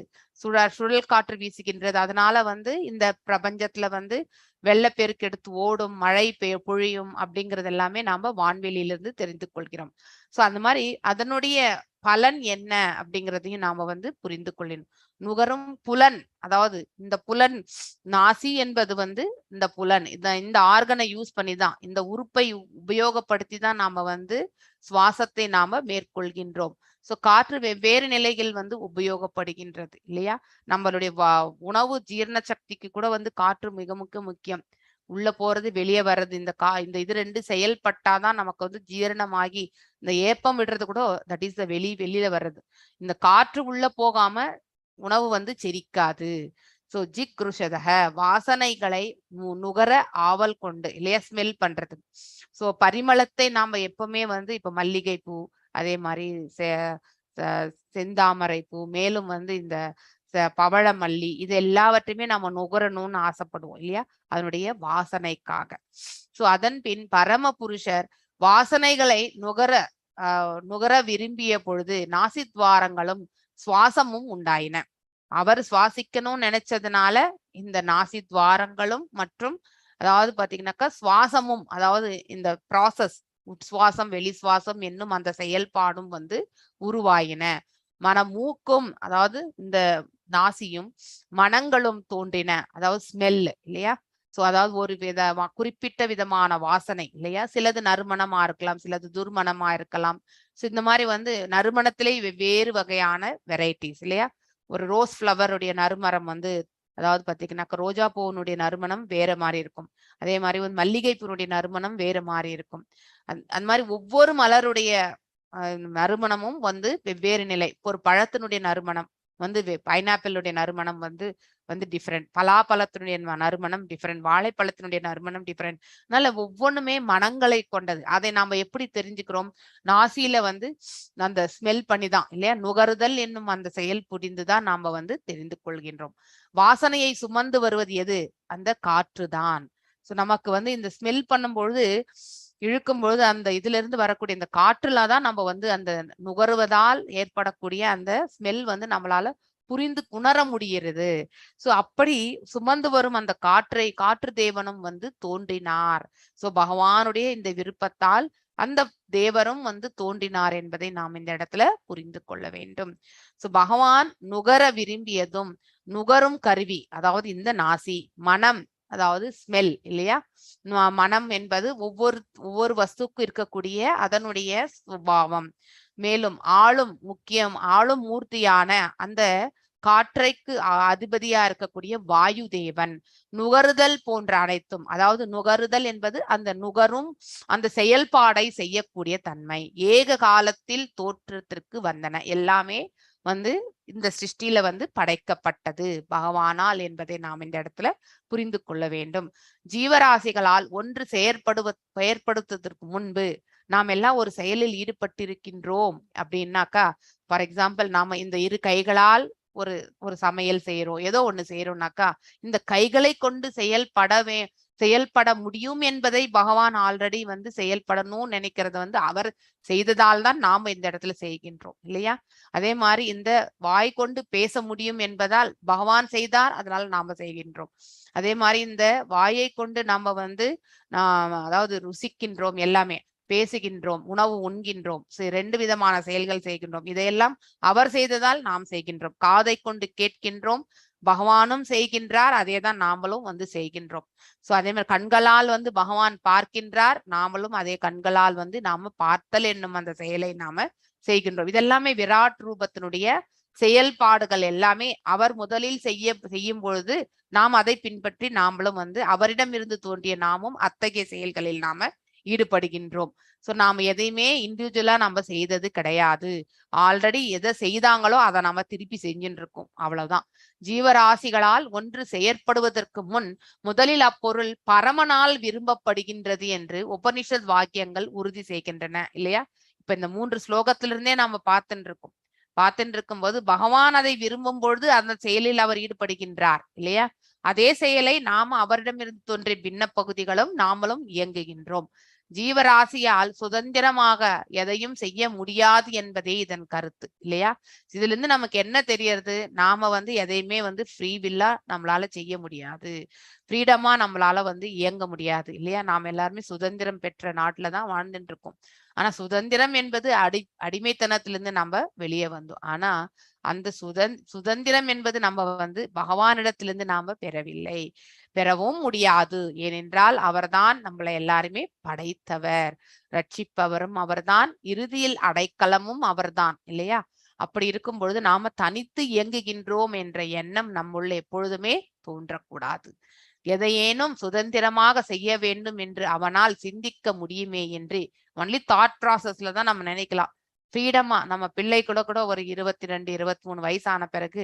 சுழல் காற்று வீசுகின்றது, அதனால வந்து இந்த பிரபஞ்சத்துல வந்து வெள்ளப்பெருக்கு எடுத்து ஓடும், மழை பொழியும் அப்படிங்கிறது எல்லாமே நாம வான்வெளியிலிருந்து தெரிந்து கொள்கிறோம். சோ அந்த மாதிரி அதனுடைய பலன் என்ன அப்படிங்கிறதையும் நாம வந்து புரிந்து கொள்ளணும். நுகரும் புலன், அதாவது இந்த புலன் நாசி என்பது வந்து இந்த புலன், இந்த ஆர்கனை யூஸ் பண்ணி தான், இந்த உறுப்பை உபயோகப்படுத்தி தான் நாம வந்து சுவாசத்தை நாம மேற்கொள்கின்றோம். சோ காற்று வெவ்வேறு நிலைகள் வந்து உபயோகப்படுகின்றது இல்லையா? நம்மளுடைய உணவு ஜீரண சக்திக்கு கூட வந்து காற்று மிக முக்கியம். உள்ள போறது வெளியே வர்றது, இந்த இது 2 செயல்பட்டாதான் நமக்கு வந்து ஜீரணமாகி இந்த ஏப்பம் விடுறது கூட தட் இஸ் த வெளியில வர்றது. இந்த காற்று உள்ள போகாம உணவு வந்து செரிக்காது. சோ ஜிக்ருஷதக வாசனைகளை நுகர ஆவல் கொண்டு இல்லையா, ஸ்மெல் பண்றது. சோ பரிமளத்தை நாம எப்பவுமே வந்து இப்ப மல்லிகை பூ, அதே மாதிரி செந்தாமரை பூ, மேலும் வந்து இந்த பவழமல்லி, இது எல்லாவற்றையுமே நம்ம நுகரணும்னு ஆசைப்படுவோம் இல்லையா, அதனுடைய வாசனைக்காக. சோ அதன் பின் பரம புருஷர் வாசனைகளை நுகர விரும்பிய பொழுது நாசித்வாரங்களும் சுவாசமும் உண்டாயின. அவர் சுவாசிக்கணும்னு நினைச்சதுனால இந்த நாசித்வாரங்களும் மற்றும் அதாவது பாத்தீங்கன்னாக்கா சுவாசமும், அதாவது இந்த ப்ராசஸ் உட்சுவாசம் வெளி சுவாசம் என்னும் அந்த செயல்பாடும் வந்து உருவாயின. மூக்கும், அதாவது இந்த நாசியும் மனங்களும் தோன்றின, அதாவது ஸ்மெல் இல்லையா. சோ அதாவது ஒரு குறிப்பிட்ட விதமான வாசனை இல்லையா, சிலது நறுமணமா இருக்கலாம், சிலது துர்மணமா இருக்கலாம். சோ இந்த மாதிரி வந்து நறுமணத்திலே வெவ்வேறு வகையான வெரைட்டிஸ் இல்லையா. ஒரு ரோஸ் ஃப்ளவருடைய நறுமணம் வந்து, அதாவது பாத்தீங்கன்னாக்க ரோஜா பூனுடைய நறுமணம் வேற மாதிரி இருக்கும், அதே மாதிரி வந்து மல்லிகை பூனுடைய நறுமணம் வேற மாதிரி இருக்கும். அந்த மாதிரி ஒவ்வொரு மலருடைய நறுமணமும் வந்து வெவ்வேறு நிலை. ஒரு பழத்தினுடைய நறுமணம் வந்து பைனாப்பிளுடைய நறுமணம் வந்து டிஃப்ரெண்ட், பலாப்பழத்தினுடைய நறுமணம் டிஃப்ரெண்ட், வாழைப்பழத்தினுடைய நறுமணம் டிஃப்ரெண்ட். அதனால ஒவ்வொன்றுமே மனங்களை கொண்டது. அதை நாம எப்படி தெரிஞ்சுக்கிறோம்? நாசியில வந்து அந்த ஸ்மெல் பண்ணிதான் இல்லையா, நுகருதல் என்னும் அந்த செயல் புரிந்துதான் நாம வந்து தெரிந்து கொள்கின்றோம். வாசனையை சுமந்து வருவது எது? அந்த காற்று தான். சோ நமக்கு வந்து இந்த ஸ்மெல் பண்ணும்பொழுது, இழுக்கும் பொழுது அந்த இதுல இருந்து வரக்கூடிய இந்த காற்றுல தான் நம்ம வந்து அந்த நுகருவதால் ஏற்படக்கூடிய அந்த ஸ்மெல் வந்து நம்மளால புரிந்து உணர முடிகிறது. சோ அப்படி சுமந்து வரும் அந்த காற்று தேவனும் வந்து தோன்றினார். சோ பகவானுடைய இந்த விருப்பத்தால் அந்த தேவரும் வந்து தோன்றினார் என்பதை நாம் இந்த இடத்துல புரிந்து கொள்ள வேண்டும். சோ பகவான் நுகர விரும்பியதும் நுகரும் கருவி, அதாவது இந்த நாசி, மனம், அதாவது ஸ்மெல் இல்லையா. மனம் என்பது ஒவ்வொரு வஸ்துக்கும் இருக்கக்கூடிய அதனுடைய சுபாவம். மேலும் ஆளும் மூர்த்தியான அந்த காற்றைக்கு அதிபதியா இருக்கக்கூடிய வாயு தேவன், நுகருதல் போன்ற அனைத்தும், அதாவது நுகருதல் என்பது அந்த நுகரும் அந்த செயல்பாடை செய்யக்கூடிய தன்மை, ஏக காலத்தில் தோற்றத்திற்கு வந்தன. எல்லாமே வந்து இந்த சிருஷ்டியில வந்து படைக்கப்பட்டது பகவானால் என்பதை நாம் இந்த இடத்துல புரிந்து கொள்ள வேண்டும். ஜீவராசிகளால் ஒன்று செயற்படுத்துவதற்கு முன்பு நாம் எல்லாம் ஒரு செயலில் ஈடுபட்டிருக்கின்றோம் அப்படின்னாக்கா, ஃபார் எக்ஸாம்பிள் நாம இந்த 2 கைகளால் ஒரு சமையல் செய்யறோம், ஏதோ ஒண்ணு செய்யறோம்னாக்கா, இந்த கைகளை கொண்டு செயல்பட முடியும் என்பதை பகவான் ஆல்ரெடி வந்து செயல்படணும்னு நினைக்கிறத வந்து அவர் செய்ததால் தான் நாம இந்த இடத்துல செய்கின்றோம் இல்லையா? அதே மாதிரி இந்த வாய் கொண்டு பேச முடியும் என்பதால் பகவான் செய்தார், அதனால நாம செய்கின்றோம். அதே மாதிரி இந்த வாயை கொண்டு நாம வந்து அதாவது ருசிக்கின்றோம், எல்லாமே பேசுகின்றோம், உணவு உண்கின்றோம், 2 விதமான செயல்கள் செய்கின்றோம். இதையெல்லாம் அவர் செய்ததால் நாம் செய்கின்றோம். காதை கொண்டு கேட்கின்றோம், பகவானும் செய்கின்றார், அதேதான் நாமளும் வந்து செய்கின்றோம். சோ அதே மாதிரி கண்களால் வந்து பகவான் பார்க்கின்றார், நாமளும் அதே கண்களால் வந்து நாம பார்த்தல் என்னும் அந்த செயலை நாம செய்கின்றோம். இதெல்லாமே விராட் ரூபத்தினுடைய செயல்பாடுகள் எல்லாமே அவர் முதலில் செய்யும் பொழுது நாம் அதை பின்பற்றி நாமளும் வந்து அவரிடம் இருந்து தோன்றிய நாமும் அத்தகைய செயல்களில் நாம ஈடுபடுகின்றோம். சோ நாம எதையுமே இண்டிவிஜுவலா நம்ம செய்தது கிடையாது. ஆல்ரெடி எதை செய்தாங்களோ அதை நாம திருப்பி செஞ்சுட்டு இருக்கோம், அவ்வளவுதான். ஜீவராசிகளால் ஒன்று செயற்படுவதற்கு முன் முதலில் அப்பொருள் பரமனால் விரும்பப்படுகின்றது என்று உபனிஷத் வாக்கியங்கள் உறுதி செய்கின்றன இல்லையா? இப்ப இந்த 3 ஸ்லோகத்திலிருந்தே நாம பார்த்துட்டு இருக்கும்போது பகவான் அதை விரும்பும் பொழுது அந்த செயலில் அவர் ஈடுபடுகின்றார் இல்லையா? அதே செயலை நாம அவரிடமிருந்து தோன்றிய பின்ன பகுதிகளும் நாமளும் இயங்குகின்றோம். ஜீவராசியால் சுதந்திரமாக எதையும் செய்ய முடியாது என்பதே இதன் கருத்து இல்லையா? இதுல இருந்து நமக்கு என்ன தெரியறது? நாம வந்து எதையுமே வந்து ஃப்ரீ வில்லா நம்மளால செய்ய முடியாது, ஃப்ரீடமா நம்மளால வந்து இயங்க முடியாது இல்லையா? நாம எல்லாருமே சுதந்திரம் பெற்ற நாட்டுலதான் வாழ்ந்துட்டு இருக்கோம். ஆனா சுதந்திரம் என்பது அடிமைத்தனத்திலிருந்து நம்ம வெளியே வந்தோம். ஆனா அந்த சுதந்திரம் என்பது நம்ம வந்து பகவானிடத்திலிருந்து நாம பெறவில்லை, பெறவும் முடியாது. ஏனென்றால் அவர்தான் நம்மளை எல்லாருமே படைத்தவர், ரட்சிப்பவரும் அவர்தான், இறுதியில் அடைக்கலமும் அவர்தான் இல்லையா? அப்படி இருக்கும் பொழுது நாம தனித்து இயங்குகின்றோம் என்ற எண்ணம் நம்முள்ள எப்பொழுதுமே தோன்றக்கூடாது. எதையேனும் சுதந்திரமாக செய்ய வேண்டும் என்று அவனால் சிந்திக்க முடியுமே என்று ஒன்லி தாட் ப்ராசஸ்ல தான் நம்ம நினைக்கலாம். ஃப்ரீடமா நம்ம பிள்ளை கூட ஒரு 22, 23 வயசான பிறகு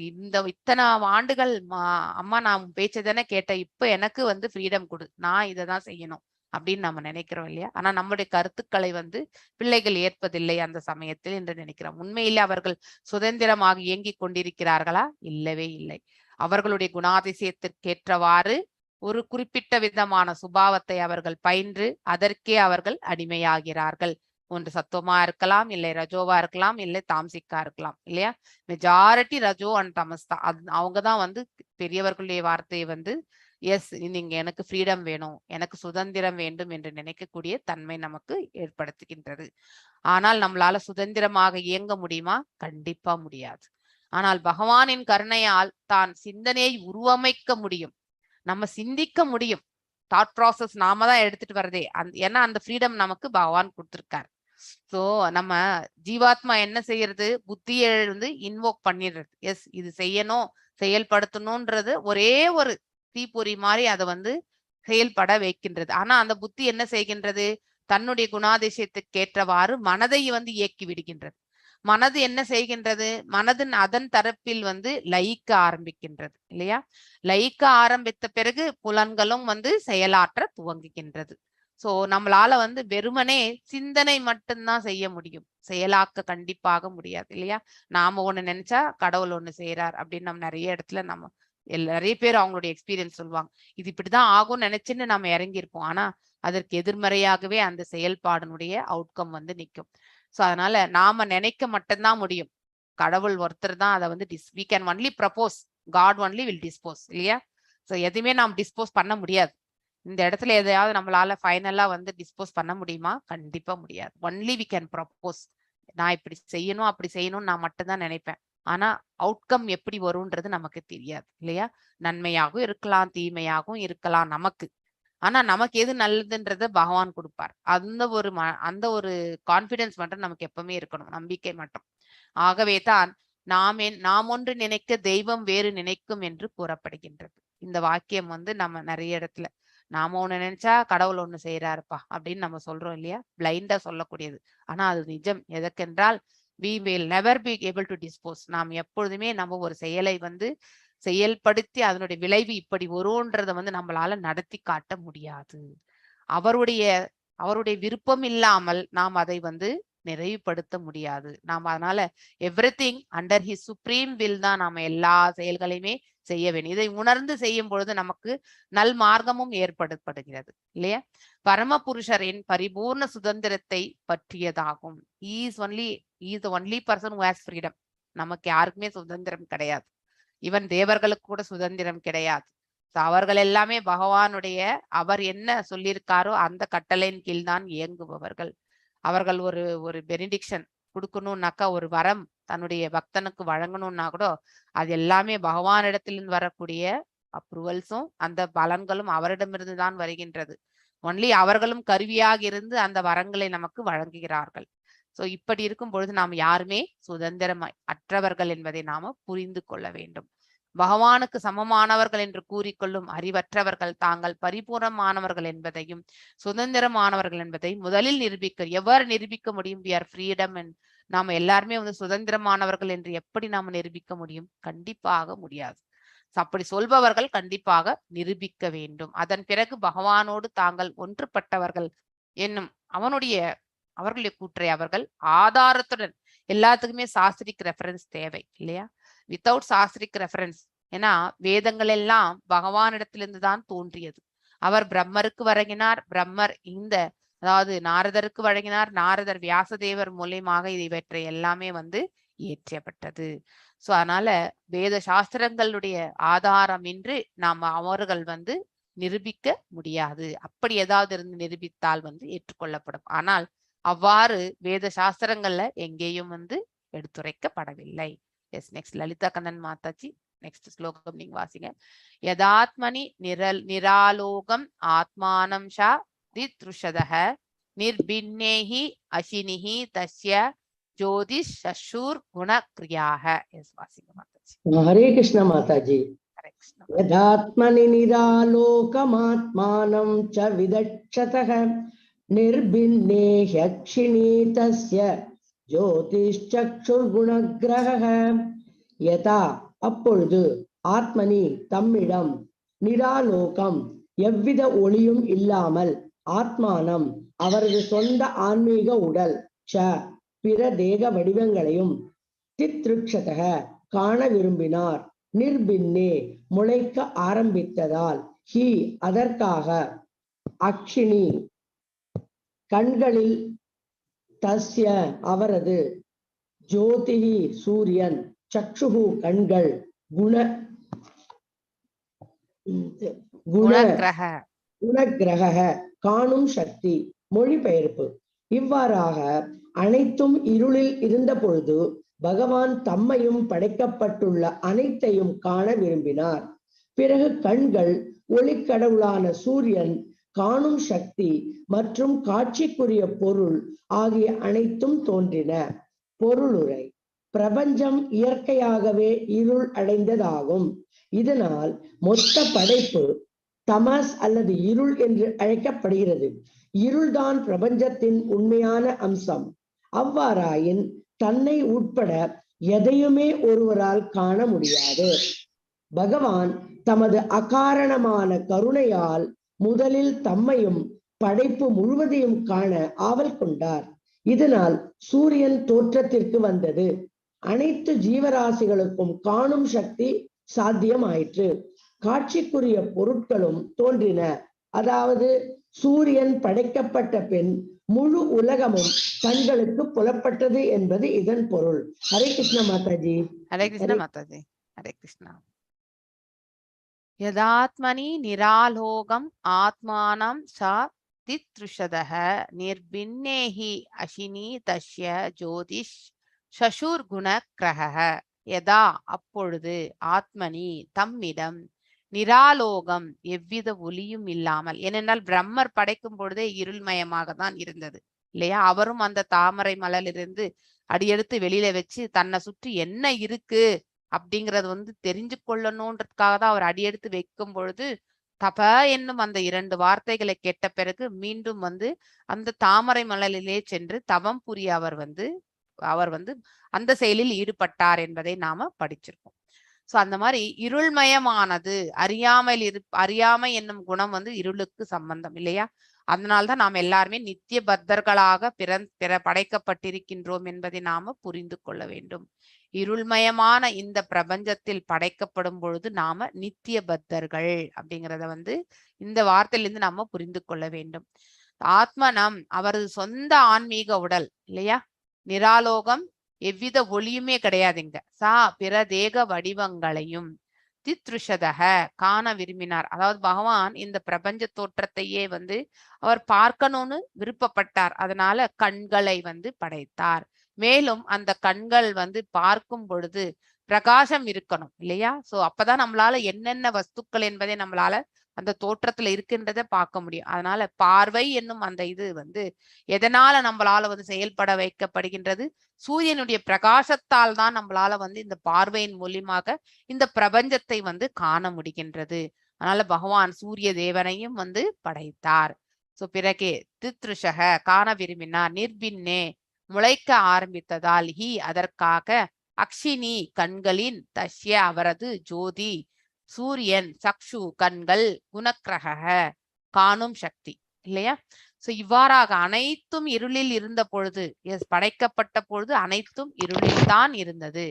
இந்த இத்தனை ஆண்டுகள் அம்மா நான் பேச்சை தானே கேட்டேன், இப்ப எனக்கு வந்து ஃப்ரீடம் கொடு, நான் இதை தான் செய்யணும் அப்படின்னு நம்ம நினைக்கிறோம் இல்லையா? ஆனா நம்முடைய கருத்துக்களை வந்து பிள்ளைகள் ஏற்பதில்லை அந்த சமயத்தில் என்று நினைக்கிறோம். உண்மையிலே அவர்கள் சுதந்திரமாக இயங்கிக் கொண்டிருக்கிறார்களா? இல்லவே இல்லை. அவர்களுடைய குணாதிசயத்திற்கேற்றவாறு ஒரு குறிப்பிட்ட விதமான சுபாவத்தை அவர்கள் பயின்று அதற்கே அவர்கள் அடிமையாகிறார்கள். ஒன்று சத்துவமா இருக்கலாம், இல்லை ரஜோவா இருக்கலாம், இல்லை தாம்சிக்கா இருக்கலாம் இல்லையா? மெஜாரிட்டி ரஜோ அண்ட் தமஸ் தான். அவங்கதான் வந்து பெரியவர்களுடைய வார்த்தையை வந்து எஸ் நீங்க எனக்கு ஃப்ரீடம் வேணும், எனக்கு சுதந்திரம் வேண்டும் என்று நினைக்கக்கூடிய தன்மை நமக்கு ஏற்படுத்துகின்றது. ஆனால் நம்மளால சுதந்திரமாக இயங்க முடியுமா? கண்டிப்பா முடியாது. ஆனால் பகவானின் கருணையால் தான் சிந்தனையை உருவமைக்க முடியும், நம்ம சிந்திக்க முடியும். தாட் ப்ராசஸ் நாம தான் எடுத்துட்டு வரதே. ஏன்னா அந்த ஃப்ரீடம் நமக்கு பகவான் கொடுத்திருக்காரு. சோ நம்ம ஜீவாத்மா என்ன செய்யறது? புத்தியை எழுந்து இன்வோக் பண்ணிடுறது. எஸ் இது செய்யணும், செயல்படுத்தணும்ன்றது ஒரே ஒரு தீப்பொறி மாதிரி அதை வந்து செயல்பட வைக்கின்றது. ஆனா அந்த புத்தி என்ன செய்கின்றது? தன்னுடைய குணாதிசயத்துக்கு ஏற்றவாறு மனதை வந்து இயக்கி விடுகின்றது. மனது என்ன செய்கின்றது? மனதின் அதன் தரப்பில் வந்து லயிக்க ஆரம்பிக்கின்றது இல்லையா? லயிக்க ஆரம்பித்த பிறகு புலன்களும் வந்து செயலாற்ற துவங்குகின்றது. சோ நம்மளால வந்து வெறுமனே சிந்தனை மட்டும்தான் செய்ய முடியும், செயலாக்க கண்டிப்பாக முடியாது இல்லையா? நாம ஒண்ணு நினைச்சா கடவுள் ஒண்ணு செய்யறார் அப்படின்னு நம்ம நிறைய இடத்துல நிறைய பேர் அவங்களுடைய எக்ஸ்பீரியன்ஸ் சொல்லுவாங்க. இது இப்படிதான் ஆகும்னு நினைச்சுன்னு நம்ம இறங்கியிருப்போம். ஆனா அதற்கு எதிர்மறையாகவே அந்த செயல்பாடுனுடைய அவுட்கம் வந்து நிற்கும். சோ அதனால நாம நினைக்க மட்டும்தான் முடியும். கடவுள் ஒருத்தர் தான் அதை வந்து we can only propose, God only will dispose இல்லையா? சோ எதுவுமே நாம் டிஸ்போஸ் பண்ண முடியாது. இந்த இடத்துல எதையாவது நம்மளால ஃபைனலா வந்து டிஸ்போஸ் பண்ண முடியுமா? கண்டிப்பா முடியாது. Only we can propose. நான் இப்படி செய்யணும் அப்படி செய்யணும்னு நான் மட்டும்தான் நினைப்பேன். ஆனா அவுட்கம் எப்படி வரும்ன்றது நமக்கு தெரியாது இல்லையா? நன்மையாகவும் இருக்கலாம், தீமையாகவும் இருக்கலாம் நமக்கு. ஆனா நமக்கு எது நல்லதுன்றத பகவான் கொடுப்பார். அந்த ஒரு கான்பிடன்ஸ் மட்டும் நமக்கு எப்பவுமே இருக்கணும், நம்பிக்கை மட்டும். ஆகவே தான் நாம் ஒன்று நினைக்க தெய்வம் வேறு நினைக்கும் என்று கூறப்படுகின்றது. இந்த வாக்கியம் வந்து நம்ம நிறைய இடத்துல நாம ஒண்ணு நினைச்சா கடவுள் ஒண்ணு செய்யறாருப்பா அப்படின்னு நம்ம சொல்றோம் இல்லையா? பிளைண்டா சொல்லக்கூடியது. ஆனா அது நிஜம். எதற்கென்றால் we will never be able to dispose. நாம் எப்பொழுதுமே நம்ம ஒரு செயலை வந்து செயல்படுத்தி அதனுடைய விளைவு இப்படி வரும்ன்றத வந்து நம்மளால நடத்தி காட்ட முடியாது. அவருடைய விருப்பம் இல்லாமல் நாம் அதை வந்து நிறைவுபடுத்த முடியாது. நாம் அதனால everything under his supreme will தான் நாம எல்லா செயல்களையுமே செய்ய வேண்டும். இதை உணர்ந்து செய்யும் பொழுது நமக்கு நல் மார்க்கமும் ஏற்படுகிறது இல்லையா? பரமபுருஷரின் பரிபூர்ண சுதந்திரத்தை பற்றியதாகும். Is the only person who has freedom. நமக்கு யாருக்குமே சுதந்திரம் கிடையாது. ஈவன் தேவர்களுக்கு கூட சுதந்திரம் கிடையாது. அவர்கள் எல்லாமே பகவானுடைய அவர் என்ன சொல்லியிருக்காரோ அந்த கட்டளையின் கீழ் தான் இயங்குபவர்கள். அவர்கள் ஒரு பெனிடிக்ஷன் கொடுக்கணும்னாக்கா, ஒரு வரம் தன்னுடைய பக்தனுக்கு வழங்கணும்னா கூட அது எல்லாமே பகவானிடத்திலிருந்து வரக்கூடிய அப்ரூவல்ஸும் அந்த பலன்களும் அவரிடமிருந்து தான் வருகின்றது. ஒன்லி அவர்களும் கருவியாக இருந்து அந்த வரங்களை நமக்கு வழங்குகிறார்கள். சோ இப்படி இருக்கும் பொழுது நாம் யாருமே சுதந்திரம் அற்றவர்கள் என்பதை நாம புரிந்து கொள்ள வேண்டும். பகவானுக்கு சமமானவர்கள் என்று கூறிக்கொள்ளும் அறிவற்றவர்கள் தாங்கள் பரிபூர்ணமானவர்கள் என்பதையும் சுதந்திரமானவர்கள் என்பதை முதலில் எவ்வாறு நிரூபிக்க முடியும்? we are freedom and நாம எல்லாருமே சுதந்திரமானவர்கள் என்று எப்படி நாம நிரூபிக்க முடியும்? கண்டிப்பாக முடியாது. அப்படி சொல்பவர்கள் கண்டிப்பாக நிரூபிக்க வேண்டும். அதன் பிறகு பகவானோடு தாங்கள் ஒன்றுபட்டவர்கள் என்னும் அவர்களுடைய கூற்றை அவர்கள் ஆதாரத்துடன், எல்லாத்துக்குமே சாஸ்திரிக் ரெஃபரன்ஸ் தேவை இல்லையா? வித்தவுட் சாஸ்திரிக் ரெஃபரன்ஸ், ஏன்னா வேதங்கள் எல்லாம் பகவானிடத்திலிருந்து தான் தோன்றியது. அவர் பிரம்மருக்கு வழங்கினார், பிரம்மர் அதாவது நாரதருக்கு வழங்கினார், நாரதர் வியாசதேவர் மூலியமாக இவற்றை எல்லாமே இயற்றப்பட்டது. சோ அதனால வேத சாஸ்திரங்களுடைய ஆதாரம் இன்றி நாம் அவர்கள் நிரூபிக்க முடியாது. அப்படி ஏதாவது இருந்து நிரூபித்தால் ஏற்றுக்கொள்ளப்படும். ஆனால் அவ்வாறு வேத சாஸ்திரங்கள்ல எங்கேயும் எடுத்துரைக்கப்படவில்லை. Yes, next Lalitha Kannan Mataji, next ஸ்லோகம் நீங்க வாசிங்க. யதாத்மனி நிராலோகம் ஆத்மானம் ஷா தித்ருஷதஹ நிர்பின்னேஹி அசினிஹி தஸ்ய ஜோதிஷ் சஷூர் குணக்ரியாக. எஸ், வாசிங்க மாதாஜி. ஹரே கிருஷ்ண மாதாஜி. ஹரே கிருஷ்ண. யதாத்மனி நிராலோகமாத்மானம் ச விதக்ஷதஹ நிர்பின்னேஹி அக்ஷிணி தஸ்ய ஜோதிஷ்சக்ஷுர்குணக்ரஹ. யதா அப்பொழுது, ஆத்மனி தம்மிடம், நிராலோகம் எவ்வித ஒளியும் இல்லாமல், ஆத்மானம் அவரது சொந்த ஆன்மீக உடல், ச பிற தேக வடிவங்களையும், தித்ருக்ஷதக காண விரும்பினார், நிர்பின்னே முளைக்க ஆரம்பித்ததால், ஹி அதற்காக, அக்ஷினி கண்களில், தஸ்ய அவரது, ஜோதிஹி சூரியன், சக்ஷுஹு கண்கள், குணக்கிரக காணும் சக்தி. மொழிபெயர்ப்பு. இவ்வாறாக அனைத்தும் இருளில் இருந்த பொழுது பகவான் தம்மையும் படைக்கப்பட்டுள்ள அனைத்தையும் காண விரும்பினார். பிறகு கண்கள், ஒளிக்கடவுளான சூரியன், காணும் சக்தி மற்றும் காட்சிக்குரிய பொருள் ஆகிய அனைத்தும் தோன்றின. பொருளுரை. பிரபஞ்சம் இயற்கையாகவே இருள் அடைந்ததாகும். இதனால் மொத்த படைப்பு தமஸ் அல்லது இருள் என்று அழைக்கப்படுகிறது. இருள்தான் பிரபஞ்சத்தின் உண்மையான அம்சம். அவ்வாறாயின் தன்னை உட்பட எதையுமே ஒருவரால் காண முடியாது. பகவான் தமது அகாரணமான கருணையால் முதலில் தம்மையும் படைப்பு முழுவதையும் காண ஆவல் கொண்டார். இதனால் சூரியன் தோற்றத்திற்கு வந்தது. அனைத்து ஜீவராசிகளுக்கும் காணும் சக்தி சாத்தியமாயிற்று. காட்சிக்குரிய பொருட்களும் தோன்றின. அதாவது சூரியன் படைக்கப்பட்ட பின் முழு உலகமும் கண்களுக்கு புலப்பட்டது என்பது இதன் பொருள். ஹரே கிருஷ்ண மாதாஜி. ஹரே கிருஷ்ண மாதாஜி. ஹரே கிருஷ்ணா. யதாத்மனி நிராலோகம் ஆத்மானம் சா தித்ருஷதஹ நிர்பின்னேஹி அசினி தஸ்ய ஜோதிஷ் சஷூர் குணக்ரஹ. யதா அப்பொழுது, ஆத்மனி தம்மிடம், நிராலோகம் எவ்வித ஒளியும் இல்லாமல், ஏனென்றால் பிரம்மர் படைக்கும் பொழுதே இருள்மயமாக தான் இருந்தது இல்லையா? அவரும் அந்த தாமரை மலரிலிருந்து அடியெடுத்து வெளியில வச்சு தன்னை சுற்றி என்ன இருக்கு அப்படிங்கறது தெரிஞ்சு கொள்ளணும்ன்றதுக்காக தான் அவர் அடியெடுத்து வைக்கும் பொழுது, தப என்னும் அந்த 2 வார்த்தைகளை கேட்ட பிறகு மீண்டும் அந்த தாமரை மலரிலே சென்று தவம் புரிய அவர் அந்த செயலில் ஈடுபட்டார் என்பதை நாம படிச்சிருக்கோம். சோ அந்த மாதிரி இருள்மயமானது, அறியாமை என்னும் குணம் வந்து இருளுக்கு சம்பந்தம் இல்லையா? அதனால்தான் நாம் எல்லாருமே நித்திய பத்தர்களாக பிற படைக்கப்பட்டிருக்கின்றோம் என்பதை நாம புரிந்து கொள்ள வேண்டும். இருள்மயமான இந்த பிரபஞ்சத்தில் படைக்கப்படும் பொழுது நாம நித்திய பத்தர்கள் அப்படிங்கிறத வந்து இந்த வார்த்தையிலிருந்து நாம புரிந்து கொள்ள வேண்டும். ஆத்மனம் அவரது சொந்த ஆன்மீக உடல் இல்லையா? நிராலோகம், எவ்வித ஒளியுமே கிடையாதுங்க. சா பிற தேக வடிவங்களையும் தித்ருஷதக காண விரும்பினார். அதாவது பகவான் இந்த பிரபஞ்ச தோற்றத்தையே வந்து அவர் பார்க்கணும்னு விருப்பப்பட்டார். அதனால கண்களை வந்து படைத்தார். மேலும் அந்த கண்கள் வந்து பார்க்கும் பொழுது பிரகாசம் இருக்கணும் இல்லையா? சோ அப்பதான் நம்மளால என்னென்ன வஸ்துக்கள் என்பதை நம்மளால அந்த தோற்றத்துல இருக்கின்றதை பார்க்க முடியும். அதனால பார்வை என்னும் அந்த இது வந்து எதனால நம்மளால வந்து செயல்பட வைக்கப்படுகின்றது? சூரியனுடைய பிரகாசத்தால் தான் நம்மளால வந்து இந்த பார்வையின் மூலியமாக இந்த பிரபஞ்சத்தை வந்து காண முடிகின்றது. அதனால பகவான் சூரிய தேவனையும் வந்து படைத்தார். சோ பிறகே தித்ருஷக காண விரும்பினார். நிர்பின்னே முளைக்க ஆரம்பித்ததால் அதற்காக அக்ஷினி கண்களின் தஷ்ய அவரது ஜோதி சூரியன் சக்ஷு கண்கள் குணக்கிரக காணும் சக்தி இல்லையா? சோ இவ்வாறாக அனைத்தும் இருளில் இருந்த பொழுது படைக்கப்பட்ட பொழுது அனைத்தும் இருளில் தான் இருந்தது.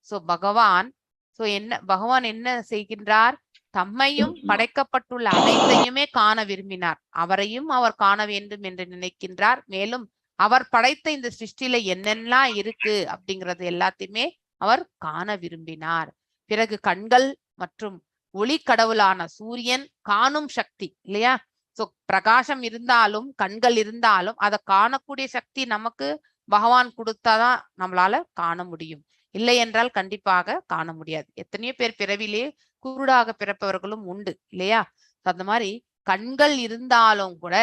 சோ பகவான் என்ன செய்கின்றார்? தம்மையும் படைக்கப்பட்டுள்ள அனைத்தையுமே காண விரும்பினார். அவரையும் அவர் காண வேண்டும் என்று நினைக்கின்றார். மேலும் அவர் படைத்த இந்த சிருஷ்டில என்னெல்லாம் இருக்கு அப்படிங்கறது எல்லாத்தையுமே அவர் காண விரும்பினார். பிறகு கண்கள் மற்றும் ஒளி கடவுளான சூரியன் காணும் சக்தி இல்லையா? சோ பிரகாசம் இருந்தாலும் கண்கள் இருந்தாலும் அதை காணக்கூடிய சக்தி நமக்கு பகவான் கொடுத்தாதான் நம்மளால காண முடியும். இல்லை என்றால் கண்டிப்பாக காண முடியாது. எத்தனையோ பேர் பிறவிலே குருடாக பிறப்பவர்களும் உண்டு இல்லையா? அந்த மாதிரி கண்கள் இருந்தாலும் கூட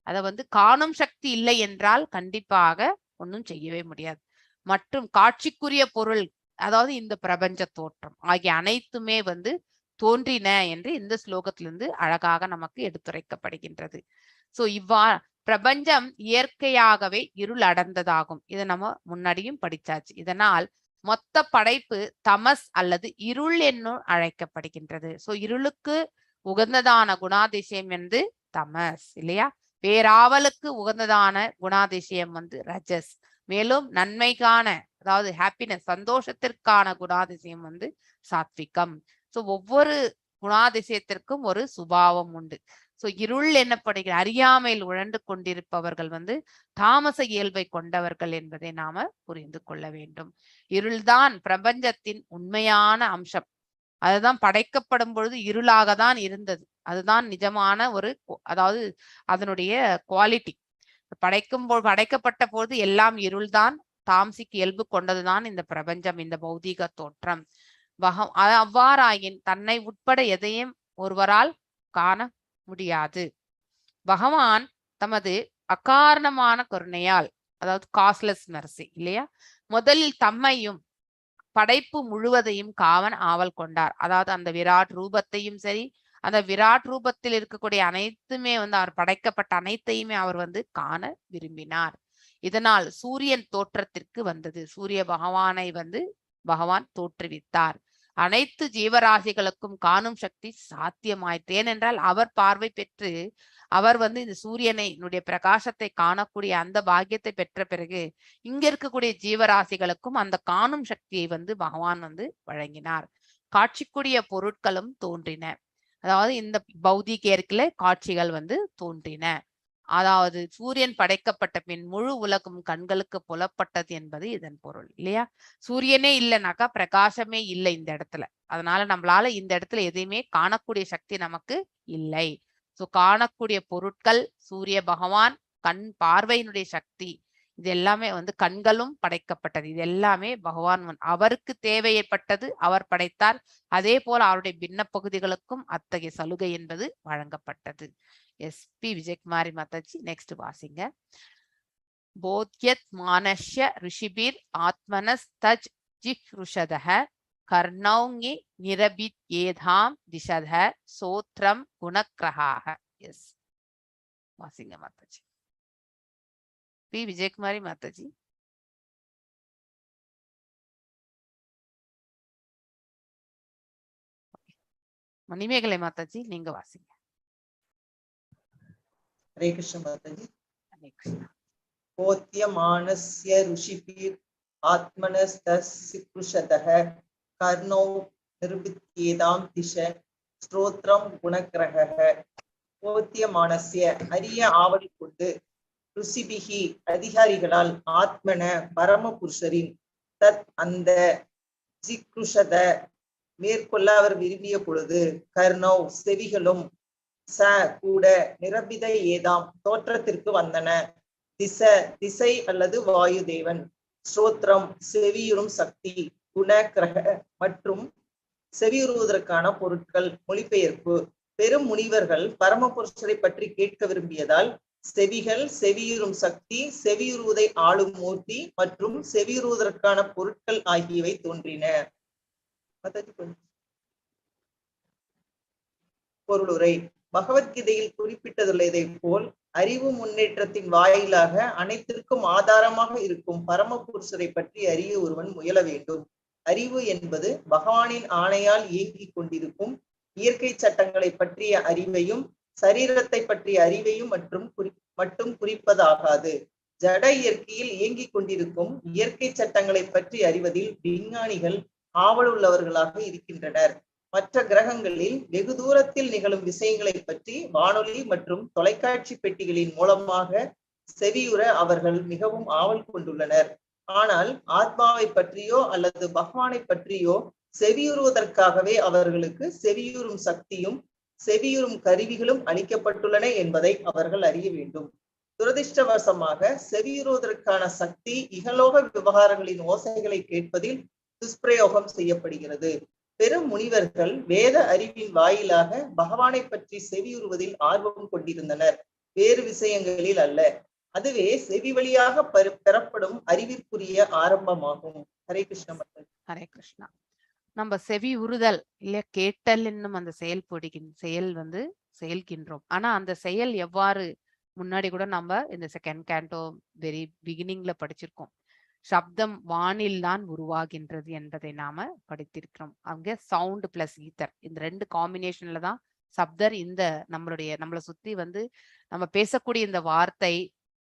அதை வந்து காணும் சக்தி இல்லை என்றால் கண்டிப்பாக ஒன்றும் செய்யவே முடியாது. மற்றும் காட்சிக்குரிய பொருள், அதாவது இந்த பிரபஞ்ச தோற்றம் ஆகிய அனைத்துமே வந்து தோன்றின என்று இந்த ஸ்லோகத்திலிருந்து அழகாக நமக்கு எடுத்துரைக்கப்படுகின்றது. சோ பிரபஞ்சம் இயற்கையாகவே இருள் அடர்ந்ததாகும். இதை நம்ம முன்னாடியும் படிச்சாச்சு. இதனால் மொத்த படைப்பு தமஸ் அல்லது இருள் என்னும் அழைக்கப்படுகின்றது. சோ இருளுக்கு உகந்ததான குணாதிசயம் என்று தமஸ் இல்லையா? பேராவலுக்கு உகந்ததான குணாதிசயம் வந்து ரஜஸ். மேலும் நன்மைக்கான, அதாவது ஹாப்பினஸ் சந்தோஷத்திற்கான குணாதிசயம் வந்து சாத்விகம். சோ ஒவ்வொரு குணாதிசயத்திற்கும் ஒரு சுபாவம் உண்டு. சோ இருள் என்னப்படுகிற அறியாமையில் உழண்டு கொண்டிருப்பவர்கள் வந்து தாமச இயல்பை கொண்டவர்கள் என்பதை நாம புரிந்து கொள்ள வேண்டும். இருள்தான் பிரபஞ்சத்தின் உண்மையான அம்சம். அதுதான் படைக்கப்படும் பொழுது இருளாக தான் இருந்தது. அதுதான் நிஜமான ஒரு, அதாவது அதனுடைய குவாலிட்டி. படைக்கப்பட்ட போது எல்லாம் இருள்தான், தாம்சிக் இயல்பு கொண்டதுதான் இந்த பிரபஞ்சம், இந்த பௌதீக தோற்றம். அவ்வாறாயின் தன்னை உட்பட எதையும் ஒருவரால் காண முடியாது. பகவான் தமது அகாரணமான கருணையால், அதாவது காஸ்லெஸ் மெர்சி இல்லையா, முதலில் தம்மையும் படைப்பு முழுவதையும் காவன் ஆவல் கொண்டார். அதாவது அந்த விராட் ரூபத்தையும் சரி, அந்த விராட் ரூபத்தில் இருக்கக்கூடிய அனைத்துமே வந்து அவர் படைக்கப்பட்ட அனைத்தையுமே அவர் வந்து காண விரும்பினார். இதனால் சூரியன் தோற்றத்திற்கு வந்தது. சூரிய பகவானை வந்து பகவான் தோற்றுவித்தார். அனைத்து ஜீவராசிகளுக்கும் காணும் சக்தி சாத்தியமாயிற்று. ஏனென்றால் அவர் பார்வை பெற்று அவர் வந்து இந்த சூரியனுடைய பிரகாசத்தை காணக்கூடிய அந்த பாக்கியத்தை பெற்ற பிறகு இங்க இருக்கக்கூடிய ஜீவராசிகளுக்கும் அந்த காணும் சக்தியை வந்து பகவான் வந்து வழங்கினார். காட்சிக்குரிய பொருட்களும் தோன்றின. அதாவது இந்த பௌதிக இயற்கையில காட்சிகள் வந்து தோன்றின. அதாவது சூரியன் படைக்கப்பட்ட பின் முழு உலகம் கண்களுக்கு புலப்பட்டது என்பது இதன் பொருள் இல்லையா? சூரியனே இல்லைனாக்கா பிரகாசமே இல்லை இந்த இடத்துல. அதனால நம்மளால இந்த இடத்துல எதையுமே காணக்கூடிய சக்தி நமக்கு இல்லை. சோ காணக்கூடிய பொருட்கள் சூரிய பகவான், கண் பார்வையினுடைய சக்தி, இது எல்லாமே வந்து கண்களும் படைக்கப்பட்டது. இது எல்லாமே பகவான் அவருக்கு தேவைப்பட்டது, அவர் படைத்தார். அதே போல அவருடைய பின்ன பகுதிகளுக்கும் அத்தகைய சலுகை என்பது வழங்கப்பட்டது. எஸ்.பி. விஜயகுமாரி மாதாஜி நெக்ஸ்ட் வாசிங்க. போத்யத் மானஷ்ய ரிஷிபிர் ஆத்மனஸ் தஜ் ஜிஹ்ருஷதஹ கர்ணௌங்கி நிரபித் ஏதாம் திஷதஹ சோத்ரம் குணக்ரஹாஹ. எஸ் வாசிங்க மாதாஜி. பி. விஜயகுமாரி மாதாஜி. மணிமேகலை மாதாஜி நீங்க வாசிங்க. ஹரே கிருஷ்ண மாதாஜி. ஹரே கிருஷ்ணா. போத்தியமானஸ்ய ருஷிபிர் ஆத்மனஸ்தஸ்ய கர்ணோ நிர்பித்யேதாம் திஷ ஸ்ரோத்ரம் குணக்கிரக. போத்தியமானஸ்ய அரிய ஆவல் கொண்டு ருஷிபிகி அதிகாரிகளால் ஆத்மன பரமபுருஷரின் தத் அந்த ஜிக்ருஷத மேற்கொள்ள அவர் விரும்பிய பொழுது கர்ணோ செவிகளும் ச கூட நிரபித ஏதாம் தோற்றத்திற்கு வந்தன. திசை அல்லது வாயு தேவன், ஸ்ரோத்ரம் செவியுறும் சக்தி, குண கிரக மற்றும் செவியுறுவதற்கான பொருட்கள். மொழிபெயர்ப்பு. பெரும் முனிவர்கள் பரமபுருஷரை பற்றி கேட்க விரும்பியதால் செவிகள், செவியுறும் சக்தி, செவியுறுவதை ஆளும் மூர்த்தி மற்றும் செவியுறுவதற்கான பொருட்கள் ஆகியவை தோன்றின. பொருளுரை. பகவத்கீதையில் குறிப்பிட்டதுள்ளதை போல் அறிவு முன்னேற்றத்தின் வாயிலாக அனைத்திற்கும் ஆதாரமாக இருக்கும் பரமபுருஷரை பற்றி அறிய ஒருவன் முயல வேண்டும். அறிவு என்பது பகவானின் ஆணையால் இயங்கிக் கொண்டிருக்கும் இயற்கை சட்டங்களை பற்றிய அறிவையும் சரீரத்தை பற்றிய அறிவையும் மட்டும் குறிப்பதாகாது. ஜட இயற்கையில் இயங்கிக் கொண்டிருக்கும் இயற்கை சட்டங்களை பற்றி அறிவதில் விஞ்ஞானிகள் ஆவலுள்ளவர்களாக இருக்கின்றனர். மற்ற கிரகங்களில் வெகு தூரத்தில் நிகழும் விஷயங்களை பற்றி வானொலி மற்றும் தொலைக்காட்சி பெட்டிகளின் மூலமாக செவியுற அவர்கள் மிகவும் ஆவல் கொண்டுள்ளனர். ஆனால் ஆத்மாவை பற்றியோ அல்லது பகவானை பற்றியோ செவியுறுவதற்காகவே அவர்களுக்கு செவியுறும் சக்தியும் செவியுறும் கருவிகளும் அளிக்கப்பட்டுள்ளன என்பதை அவர்கள் அறிய வேண்டும். துரதிர்ஷ்டவசமாக செவியுறுவதற்கான சக்தி இகலோக விவகாரங்களின் ஓசைகளை கேட்பதில் துஷ்பிரயோகம் செய்யப்படுகிறது. பெரும் முனிவர்கள் வேத அறிவின் வாயிலாக பகவானை பற்றி செவியுறுவதில் ஆர்வம் கொண்டிருந்தனர், வேறு விஷயங்களில் அல்ல. அதுவே செவி வழியாக பெறப்படும் அறிவிற்குரிய ஆரம்பமாகும். ஹரே கிருஷ்ண. ஹரே கிருஷ்ணா. நம்ம செவி உறுதல் இல்ல கேட்டல் என்னும் அந்த செயல்கின்றோம். ஆனா அந்த செயல் எவ்வாறு, முன்னாடி கூட நம்ம இந்த செகண்ட் கேண்டோ வெரி பிகினிங்ல படிச்சிருக்கோம். சப்தம் வானில் தான் உருவாகின்றது என்பதை நாம படித்திருக்கிறோம். அங்க சவுண்ட் பிளஸ் ஈத்தர் இந்த ரெண்டு காம்பினேஷன்ல தான் சப்தர் இந்த நம்மளை சுத்தி நம்ம பேசக்கூடிய இந்த வார்த்தை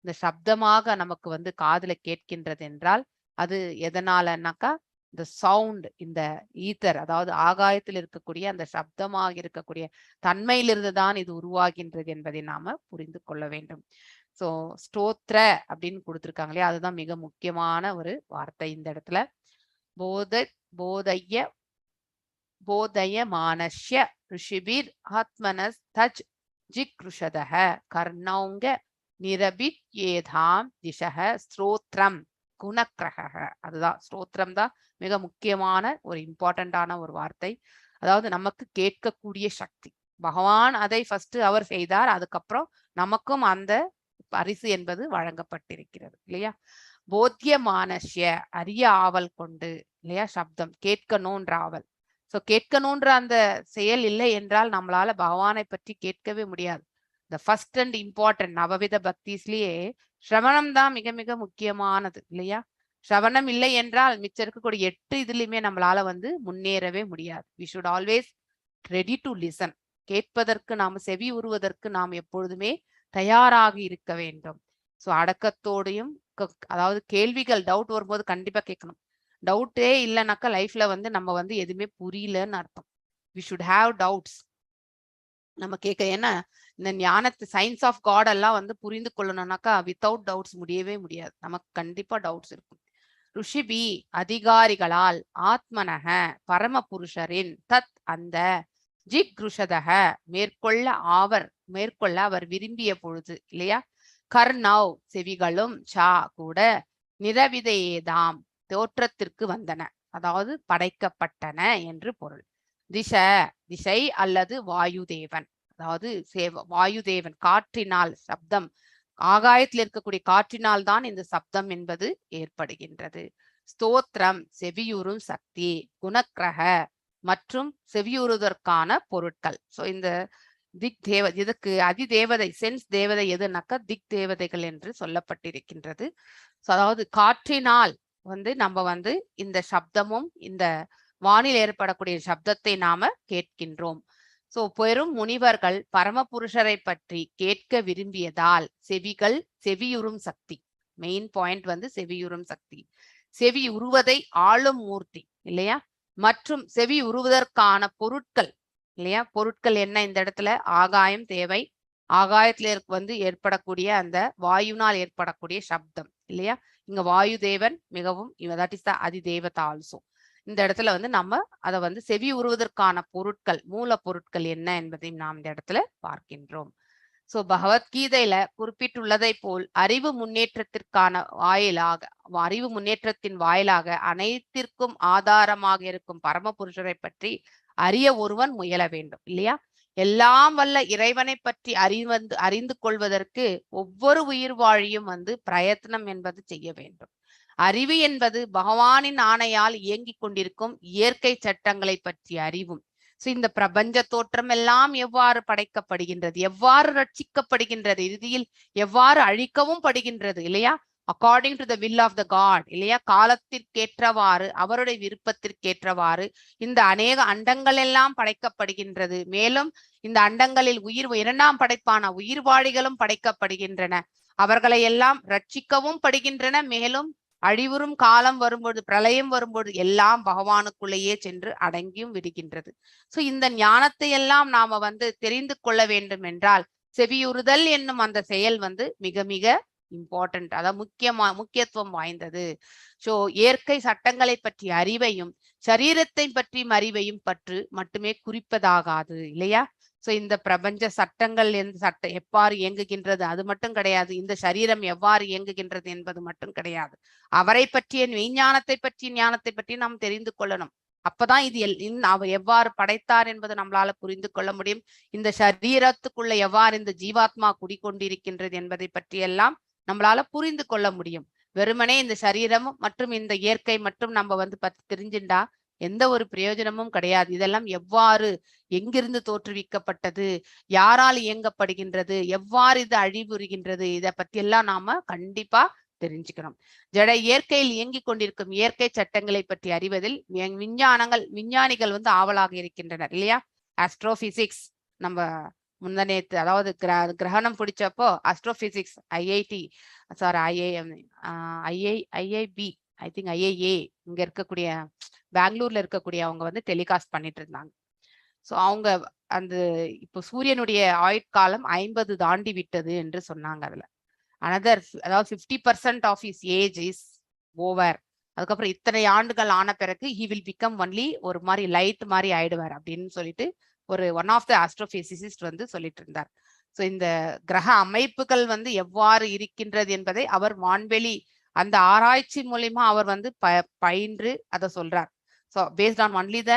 இந்த சப்தமாக நமக்கு காதுல கேட்கின்றது என்றால் அது எதனாலனாக்கா இந்த சவுண்ட், இந்த ஈத்தர், அதாவது ஆகாயத்தில் இருக்கக்கூடிய அந்த சப்தமாக இருக்கக்கூடிய தன்மையிலிருந்து தான் இது உருவாகின்றது என்பதை நாம புரிந்து கொள்ள வேண்டும். சோ ஸ்தோத்ர அப்படின்னு கொடுத்திருக்காங்க இல்லையா, அதுதான் மிக முக்கியமான ஒரு வார்த்தை இந்த இடத்துல. போதய மானஷ்ய ரிஷிபிர் ஆத்மனஸ் தஜ் ஜிக்ருஷதஹ கர்ணௌங்க நிரபித் ஏதாம் திஷஹ ஸ்ரோத்ரம் குணக்கிரக. அதுதான் ஸ்தோத்திரம் தான் மிக முக்கியமான ஒரு இம்பார்ட்டண்டான ஒரு வார்த்தை. அதாவது நமக்கு கேட்கக்கூடிய சக்தி, பகவான் அதை ஃபர்ஸ்ட் அவர் செய்தார், அதுக்கப்புறம் நமக்கும் அந்த பரிசு என்பது வழங்கப்பட்டிருக்கிறது இல்லையா. போத்தியமானஷ்ய அரிய ஆவல் கொண்டு இல்லையா, சப்தம் கேட்கணும்ன்ற ஆவல். சோ கேட்கணும்ன்ற அந்த செயல் இல்லை என்றால் நம்மளால பகவானை பற்றி கேட்கவே முடியாது. இந்த ஃபர்ஸ்ட் அண்ட் இம்பார்ட்டன்ட் நவவித பக்திஸ்லயே சிரவணம் தான் மிக மிக முக்கியமானது இல்லையா. சிரவணம் இல்லை என்றால் மிச்சம் இருக்கக்கூடிய 8 இதுலயுமே நம்மளால முன்னேறவே முடியாது. We should always ready to listen. கேட்பதற்கு நாம செவி உறுவதற்கு நாம் எப்பொழுதுமே தயாராக இருக்க வேண்டும். சோ அடக்கத்தோடையும், அதாவது கேள்விகள் டவுட் வரும்போது கண்டிப்பா கேட்கணும். டவுட்டே இல்லைனாக்கா லைஃப்ல நம்ம எதுவுமே புரியலன்னு அர்த்தம். We should have doubts. நம்ம கேட்க, ஏன்னா இந்த ஞானத்து சயின்ஸ் ஆஃப் காட் எல்லாம் புரிந்து கொள்ளணும்னாக்கா வித்தவுட் டவுட்ஸ் முடியவே முடியாது. நமக்கு கண்டிப்பா டவுட்ஸ் இருக்கும். ருஷிபி அதிகாரிகளால் ஆத்மனக பரமபுருஷரின் தத் அந்த ஜிக்ருஷதக மேற்கொள்ள அவர் விரும்பிய பொழுது இல்லையா. கர்ணவ் செவிகளும் சா கூட நிரவிதையேதாம் தோற்றத்திற்கு வந்தன, அதாவது படைக்கப்பட்டன என்று பொருள். திசை அல்லது வாயுதேவன், அதாவது வாயுதேவன் காற்றினால் சப்தம், ஆகாயத்தில் இருக்கக்கூடிய காற்றினால் தான் இந்த சப்தம் என்பது ஏற்படுகின்றது. ஸ்தோத்திரம் செவியுறும் சக்தி, குணக்கிரக மற்றும் செவியுறுவதற்கான பொருட்கள். சோ இந்த இதுக்கு அதிதேவதை சென்ஸ் தேவதை எதுனாக்கா திக் தேவதைகள் என்று சொல்லப்பட்டிருக்கின்றது. அதாவது காற்றினால் நம்ம இந்த சப்தமும் இந்த வானில் ஏற்படக்கூடிய சப்தத்தை நாம கேட்கின்றோம். சோ பெரும் முனிவர்கள் பரமபுருஷரை பற்றி கேட்க விரும்பியதால் செவிகள் செவியுறும் சக்தி. மெயின் பாயிண்ட் வந்து செவியுறும் சக்தி. செவி உருவதை ஆளும் மூர்த்தி இல்லையா, மற்றும் செவி உருவதற்கான பொருட்கள் இல்லையா. பொருட்கள் என்ன இந்த இடத்துல? ஆகாயம் தேவை. ஆகாயத்துல வந்து ஏற்படக்கூடிய அந்த வாயுனால் ஏற்படக்கூடிய சப்தம் இல்லையா. இங்க வாயு தேவன் மிகவும், தட் இஸ் த அதிதேவதா ஆல்சோ. இந்த இடத்துல வந்து நம்ம அதை வந்து செவி உருவதற்கான பொருட்கள், மூல பொருட்கள் என்ன என்பதையும் நாம் இந்த இடத்துல பார்க்கின்றோம். சோ பகவத்கீதையில குறிப்பிட்டுள்ளதை போல் அறிவு முன்னேற்றத்திற்கான அறிவு முன்னேற்றத்தின் வாயிலாக அனைத்திற்கும் ஆதாரமாக இருக்கும் பரமபுருஷரை பற்றி அறிய ஒருவன் முயல வேண்டும் இல்லையா. எல்லாம் வல்ல இறைவனை பற்றி அறிந்து கொள்வதற்கு ஒவ்வொரு உயிர் வாழியும் வந்து பிரயத்னம் என்பது செய்ய வேண்டும். அறிவு என்பது பகவானின் ஆணையால் இயங்கிக் கொண்டிருக்கும் இயற்கை சட்டங்களை பற்றி அறிவும். சோ இந்த பிரபஞ்ச தோற்றம் எல்லாம் எவ்வாறு படைக்கப்படுகின்றது, எவ்வாறு ரட்சிக்கப்படுகின்றது, இறுதியில் எவ்வாறு அழிக்கவும் படுகின்றது இல்லையா, according to the will of the god இல்லையா. காலத்திற்கேற்றவாறு, அவருடைய விருப்பத்திற்கேற்றவாறு இந்த அநேக அண்டங்கள் எல்லாம் படைக்கப்படுகின்றது. மேலும் இந்த அண்டங்களில் இரண்டாம் படைப்பான உயிர் வாழிகளும் படைக்கப்படுகின்றன. அவர்களை எல்லாம் ரட்சிக்கவும் படுகின்றன. மேலும் அழிவுறும் காலம் வரும்பொழுது, பிரளயம் வரும்பொழுது எல்லாம் பகவானுக்குள்ளேயே சென்று அடங்கியும் விடுகின்றது. சோ இந்த ஞானத்தை எல்லாம் நாம வந்து தெரிந்து கொள்ள வேண்டும் என்றால் செவியுறுதல் என்னும் அந்த செயல் வந்து மிக மிக இம்பார்ட்டன்ட், அதாவது முக்கியத்துவம் வாய்ந்தது. சோ இயற்கை சட்டங்களை பற்றி அறிவையும் சரீரத்தை பற்றி அறிவையும் பற்று மட்டுமே குறிப்பதாகாது இல்லையா. சோ இந்த பிரபஞ்ச சட்டங்கள் எவ்வாறு இயங்குகின்றது அது மட்டும் கிடையாது, இந்த சரீரம் எவ்வாறு இயங்குகின்றது என்பது மட்டும் கிடையாது. அவரை பற்றிய ஞானத்தை பற்றி நாம் தெரிந்து கொள்ளணும். அப்பதான் இது அவர் எவ்வாறு படைத்தார் என்பது நம்மளால புரிந்து கொள்ள முடியும். இந்த சரீரத்துக்குள்ள எவ்வாறு இந்த ஜீவாத்மா குடிக்கொண்டிருக்கின்றது என்பதை பற்றி எல்லாம் நம்மளால புரிந்து கொள்ள முடியும். வெறுமனே இந்த சரீரம் மற்றும் இந்த இயற்கை மற்றும் நம்ம வந்து தெரிஞ்சுண்டா எந்த ஒரு பிரயோஜனமும் கிடையாது. இதெல்லாம் எவ்வாறு, எங்கிருந்து தோற்றுவிக்கப்பட்டது, யாரால் இயங்கப்படுகின்றது, எவ்வாறு இது அழிவுறுகின்றது, இதை பத்தி எல்லாம் நாம கண்டிப்பா தெரிஞ்சுக்கணும். ஜட இயற்கையில் இயங்கிக் கொண்டிருக்கும் இயற்கை சட்டங்களை பற்றி அறிவதில் விஞ்ஞானிகள் வந்து ஆவலாக இருக்கின்றனர் இல்லையா. ஆஸ்ட்ரோபிசிக்ஸ் நம்ம முந்தனேத்து, அதாவது கிரகணம் பிடிச்சப்போ astrophysics IIP I think IIA இங்க இருக்கக்கூடிய பெங்களூர்ல இருக்கக்கூடிய அவங்க வந்து டெலிகாஸ்ட் பண்ணிட்டு இருந்தாங்க. ஸோ அவங்க அந்த இப்போ சூரியனுடைய ஆயுட்காலம் 50 தாண்டி விட்டது என்று சொன்னாங்க. அதுல அதாவது 50% of his age is over. அதுக்கப்புறம் இத்தனை ஆண்டுகள் ஆன பிறகு ஹி வில் பிகம் ஒன்லி ஒரு மாதிரி லைட் மாதிரி ஆயிடுவார் அப்படின்னு சொல்லிட்டு ஒன் ஆஃப் த ஆஸ்ட்ரோபிசிசிஸ்ட் வந்து சொல்லிட்டு இருந்தார். ஸோ இந்த கிரக அமைப்புகள் வந்து எவ்வாறு இருக்கின்றது என்பதை அவர் வான்வெளி அந்த ஆராய்ச்சி மூலியமா அவர் வந்து பயின்று அதை சொல்றார். So based on only the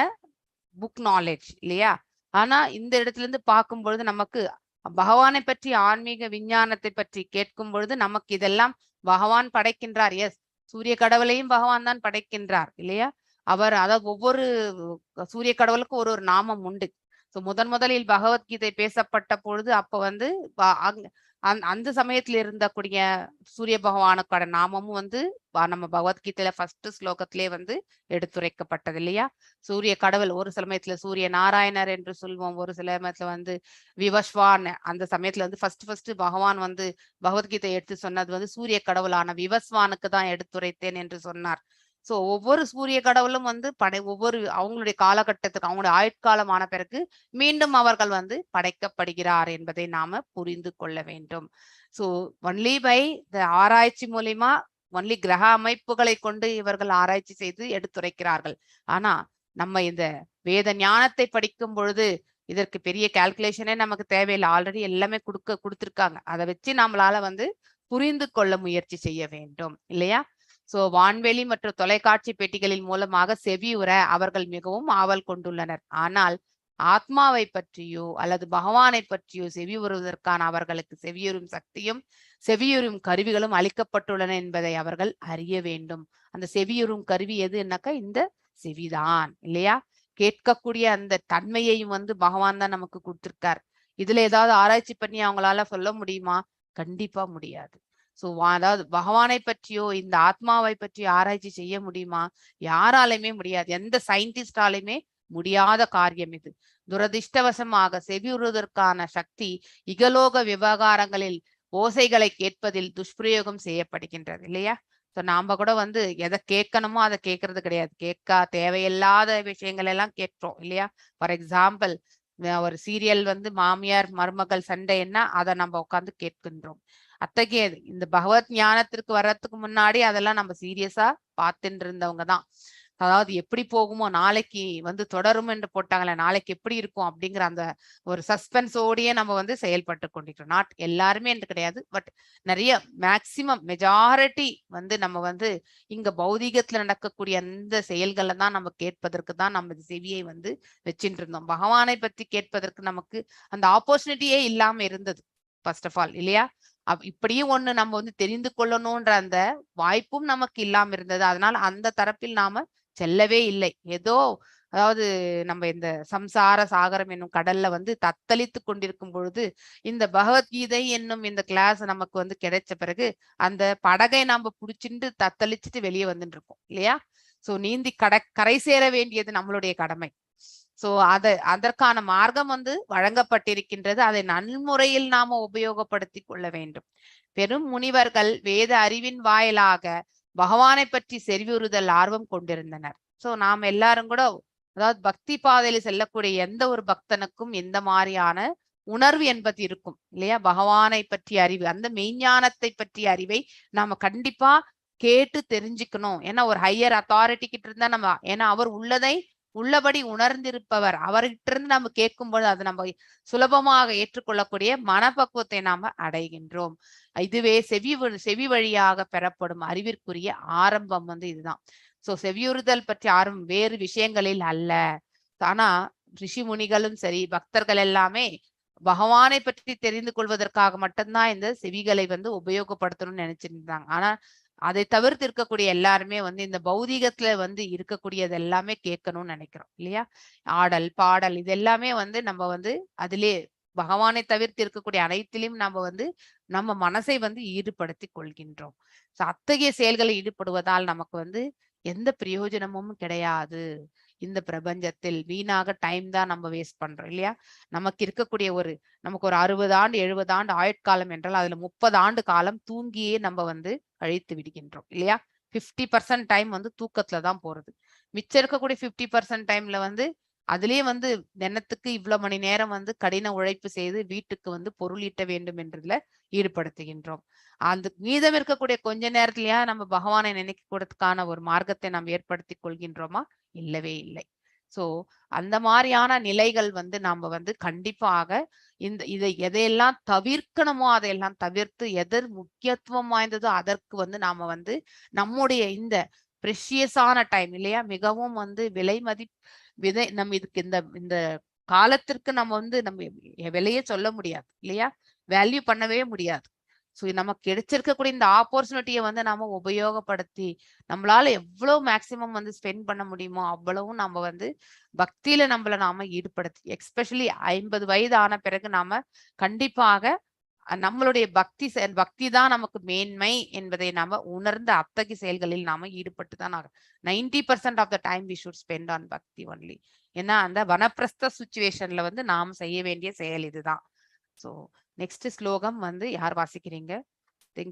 book knowledge இல்லையா. ஆனா இந்த இடத்துல இருந்து பார்க்கும் பொழுது நமக்கு பகவானை பற்றி, ஆன்மீக விஞ்ஞானத்தை பற்றி கேட்கும் பொழுது நமக்கு இதெல்லாம் பகவான் படைக்கின்றார். எஸ், சூரிய கடவுளையும் பகவான் தான் படைக்கின்றார் இல்லையா. அவர் அதாவது ஒவ்வொரு சூரிய கடவுளுக்கும் ஒரு நாமம் உண்டு. ஸோ முதலில் பகவத்கீதை பேசப்பட்ட பொழுது அப்ப வந்து அந்த சமயத்துல இருந்தக்கூடிய சூரிய பகவானுக்கான நாமமும் வந்து நம்ம பகவத்கீதையில ஃபர்ஸ்ட் ஸ்லோகத்திலே வந்து எடுத்துரைக்கப்பட்டது இல்லையா. சூரிய கடவுள் ஒரு சமயத்துல சூரிய நாராயணர் என்று சொல்வோம், ஒரு சில சமயத்துல வந்து விவஸ்வான். அந்த சமயத்துல வந்து ஃபர்ஸ்ட் பகவான் வந்து பகவத்கீதை எடுத்து சொன்னது வந்து சூரிய கடவுளான விவஸ்வானுக்கு தான் எடுத்துரைத்தேன் என்று சொன்னார். சோ ஒவ்வொரு சூரிய கடவுளும் வந்து ஒவ்வொரு அவங்களுடைய காலகட்டத்துக்கு, அவங்களுடைய ஆயுட்காலமான பிறகு மீண்டும் அவர்கள் வந்து படைக்கப்படுகிறார் என்பதை நாம புரிந்து கொள்ள வேண்டும். சோ ஒன்லி பை த ஆராய்ச்சி மூலியமா ஒன்லி கிரக அமைப்புகளை கொண்டு இவர்கள் ஆராய்ச்சி செய்து எடுத்துரைக்கிறார்கள். ஆனா நம்ம இந்த வேத ஞானத்தை படிக்கும் பொழுது இதற்கு பெரிய கால்குலேஷனே நமக்கு தேவையில்லை. ஆல்ரெடி எல்லாமே கொடுத்திருக்காங்க. அதை வச்சு நம்மளால வந்து புரிந்து கொள்ள முயற்சி செய்ய வேண்டும் இல்லையா. சோ வான்வெளி மற்றும் தொலைக்காட்சி பெட்டிகளின் மூலமாக செவியுற அவர்கள் மிகவும் ஆவல் கொண்டுள்ளனர். ஆனால் ஆத்மாவை பற்றியோ அல்லது பகவானை பற்றியோ செவி உறுவதற்கான அவர்களுக்கு செவியுறும் சக்தியும் செவியுறும் கருவிகளும் அளிக்கப்பட்டுள்ளன என்பதை அவர்கள் அறிய வேண்டும். அந்த செவியுறும் கருவி எதுனாக்கா இந்த செவிதான் இல்லையா. கேட்கக்கூடிய அந்த தன்மையையும் வந்து பகவான் தான் நமக்கு கொடுத்திருக்கார். இதுல ஏதாவது ஆராய்ச்சி பண்ணி அவங்களால சொல்ல முடியுமா? கண்டிப்பா முடியாது. சோ அதாவது பகவானை பற்றியோ இந்த ஆத்மாவை பற்றி ஆராய்ச்சி செய்ய முடியுமா? யாராலுமே முடியாது. எந்த சயின்டிஸ்டாலுமே முடியாத காரியம் இது. துரதிர்ஷ்டவசமாக செவியுறுவதற்கான சக்தி இகலோக விவகாரங்களில் ஓசைகளை கேட்பதில் துஷ்பிரயோகம் செய்யப்படுகின்றது இல்லையா? ஸோ நாம கூட வந்து எதை கேட்கணுமோ அதை கேட்கறது கிடையாது. தேவையில்லாத விஷயங்கள் எல்லாம் கேட்கிறோம் இல்லையா? ஃபார் எக்ஸாம்பிள், ஒரு சீரியல் வந்து மாமியார் மருமகள் சண்டைன்னா அதை நம்ம உட்காந்து கேட்கின்றோம். அத்தகைய இந்த பகவத் ஞானத்திற்கு வர்றதுக்கு முன்னாடி அதெல்லாம் நம்ம சீரியஸா பார்த்துட்டு இருந்தவங்க தான். அதாவது எப்படி போகுமோ, நாளைக்கு வந்து தொடரும் என்று போட்டாங்களே, நாளைக்கு எப்படி இருக்கும் அப்படிங்கிற அந்த ஒரு சஸ்பென்ஸோடையே நம்ம வந்து செயல்பட்டு கொண்டிருக்கிறோம். நாட் எல்லாருமே என்று கிடையாது, பட் நிறைய மேக்சிமம் மெஜாரிட்டி வந்து நம்ம வந்து இங்க பௌதிகத்துல நடக்கக்கூடிய அந்த செயல்களை தான் நம்ம கேட்பதற்கு தான் நம்ம செவியை வந்து வச்சுட்டு இருந்தோம். பகவானை பத்தி கேட்பதற்கு நமக்கு அந்த ஆப்பர்ச்சுனிட்டியே இல்லாம இருந்தது ஃபர்ஸ்ட் ஆஃப் ஆல் இல்லையா? இப்படியும் ஒண்ணு நம்ம வந்து தெரிந்து கொள்ளணும்ன்ற அந்த வாய்ப்பும் நமக்கு இல்லாம இருந்தது. அதனால அந்த தரப்பில் நாம செல்லவே இல்லை. ஏதோ அதாவது நம்ம இந்த சம்சார சாகரம் என்னும் கடல்ல வந்து தத்தளித்து கொண்டிருக்கும் பொழுது இந்த பகவத்கீதை என்னும் இந்த கிளாஸ் நமக்கு வந்து கிடைச்ச பிறகு அந்த படகை நாம புடிச்சுட்டு தத்தளிச்சுட்டு வெளியே வந்துட்டு இருக்கோம் இல்லையா? சோ நீந்தி கரை சேர வேண்டியது நம்மளுடைய கடமை. சோ அதற்கான மார்க்கம் வந்து வழங்கப்பட்டிருக்கின்றது. அதை நன்முறையில் நாம உபயோகப்படுத்தி கொள்ள வேண்டும். பெரும் முனிவர்கள் வேத அறிவின் வாயிலாக பகவானை பற்றி செறிவுறுதல் ஆர்வம் கொண்டிருந்தனர். சோ நாம் எல்லாரும் கூட அதாவது பக்தி பாதையில செல்லக்கூடிய எந்த ஒரு பக்தனுக்கும் எந்த மாதிரியான உணர்வு என்பது இருக்கும் இல்லையா? பகவானை பற்றிய அறிவு, அந்த மெய்ஞானத்தை பற்றிய அறிவை நாம கண்டிப்பா கேட்டு தெரிஞ்சுக்கணும். ஏன்னா ஒரு ஹையர் அத்தாரிட்டி கிட்ட இருந்தா நம்ம, ஏன்னா அவர் உள்ளபடி உணர்ந்திருப்பவர், அவர்கிட்ட இருந்து நம்ம கேட்கும்போது அது நம்ம சுலபமாக ஏற்றுக்கொள்ளக்கூடிய மனப்பக்குவத்தை நாம அடைகின்றோம். இதுவே செவி வழியாக பெறப்படும் அறிவிற்குரிய ஆரம்பம் வந்து இதுதான். சோ செவியுறுதல் பற்றி ஆரம்பம் வேறு விஷயங்களில் அல்ல. ஆனா ரிஷி முனிகளும் சரி பக்தர்கள் எல்லாமே பகவானை பற்றி தெரிந்து கொள்வதற்காக மட்டும்தான் இந்த செவிகளை வந்து உபயோகப்படுத்தணும்னு நினைச்சிட்டு இருந்தாங்க. ஆனா அதை தவிர்த்து இருக்கக்கூடிய எல்லாருமே வந்து இந்த பௌதிகத்துல வந்து இருக்கக்கூடியது எல்லாமே கேட்கணும்னு நினைக்கிறோம் இல்லையா? ஆடல் பாடல் இது எல்லாமே வந்து நம்ம வந்து அதிலே பகவானை தவிர்த்து இருக்கக்கூடிய அனைத்திலும் நம்ம வந்து நம்ம மனசை வந்து ஈடுபடுத்தி கொள்கின்றோம். அத்தகைய செயல்களில் ஈடுபடுவதால் நமக்கு வந்து எந்த பிரயோஜனமும் கிடையாது. இந்த பிரபஞ்சத்தில் வீணாக டைம் தான் நம்ம வேஸ்ட் பண்றோம் இல்லையா? நமக்கு இருக்கக்கூடிய நமக்கு ஒரு 60 ஆண்டு 70 ஆண்டு ஆயுட்காலம் என்றால் அதுல 30 ஆண்டு காலம் தூங்கியே நம்ம வந்து கழித்து விடுகின்றோம் இல்லையா? 50% டைம் வந்து தூக்கத்துல தான் போறது. மிச்சம் இருக்கக்கூடிய 50% டைம்ல வந்து அதுலயே வந்து தினத்துக்கு இவ்வளவு மணி நேரம் வந்து கடின உழைப்பு செய்து வீட்டுக்கு வந்து பொருள் ஈட்ட வேண்டும் என்றதுல ஈடுபடுத்துகின்றோம். அந்த மீதம் இருக்கக்கூடிய கொஞ்ச நேரத்திலயா நம்ம பகவானை நினைக்கிறதுக்கான ஒரு மார்க்கத்தை நாம் ஏற்படுத்தி கொள்கின்றோமா? இல்லவே இல்லை. சோ அந்த மாதிரியான நிலைகள் வந்து நாம வந்து கண்டிப்பாக இதை எதையெல்லாம் தவிர்க்கணுமோ அதையெல்லாம் தவிர்த்து எதர் முக்கியத்துவம் வாய்ந்ததோ அதற்கு வந்து நாம வந்து நம்முடைய இந்த ப்ரெஷியஸான டைம் இல்லையா, மிகவும் வந்து நம்ம இதுக்கு இந்த காலத்திற்கு நம்ம வந்து நம்ம விலையே சொல்ல முடியாது இல்லையா? வேல்யூ பண்ணவே முடியாது. ஸோ நமக்கு கிடைச்சிருக்கக்கூடிய இந்த ஆப்பர்ச்சுனிட்டியை வந்து நாம உபயோகப்படுத்தி நம்மளால எவ்வளவு மேக்சிமம் வந்து ஸ்பெண்ட் பண்ண முடியுமோ அவ்வளவும் நம்ம வந்து பக்தியில நாம ஈடுபடுத்தி, எஸ்பெஷலி 50 வயது ஆன பிறகு நாம கண்டிப்பாக நம்மளுடைய பக்தி தான் நமக்கு மேன்மை என்பதை நாம உணர்ந்த அத்தகைய செயல்களில் நாம ஈடுபட்டு தான் 90% of the time we should spend on bhakti only. ஏன்னா அந்த வனப்பிரஸ்த சுச்சுவேஷன்ல வந்து நாம் செய்ய வேண்டிய செயல் இதுதான். ஸோ நெக்ஸ்ட் ஸ்லோகம் வந்து யார் வாசிக்கிறீங்க?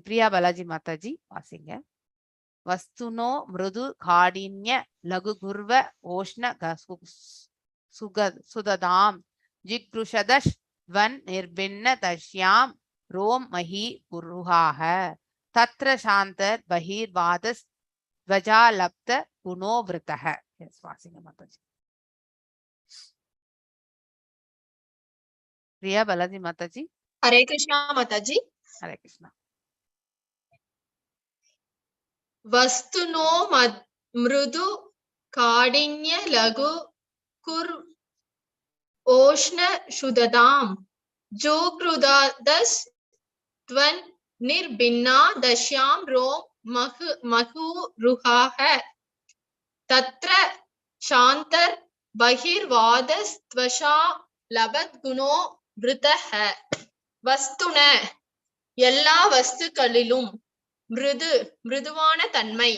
பிரியா பாலாஜி மாதாஜி வாசிங்க. வஸ்துனோ மிருது காடின்ய லகு குர்வ ஓஷ்ண சுததாம் ஜிக்ருஷதஷ் வன் நிர்பின்ன தஷ்யாம் ரோம் மஹி குருஹாக தத்ர சாந்தர் பஹீர் வாதஸ் துவஜாலப்த குணோவிருத்தஹ. வாசிங்க மாதாஜி. பிரியா பாலாஜி மாதாஜி. हरे कृष्णा माताजी. हरे कृष्णा. वस्तुनो मृदु काडिन्य लघु कुर ओष्ण शुददाम जोग्रुदादस त्वन निर्भिन्ना दश्याम रोम महुरुहाः तत्र शांतर बहिर्वादस त्वषा लभत गुणो विरुतः. வஸ்துன எல்லா வஸ்துக்களிலும் மிருதுவான தன்மை,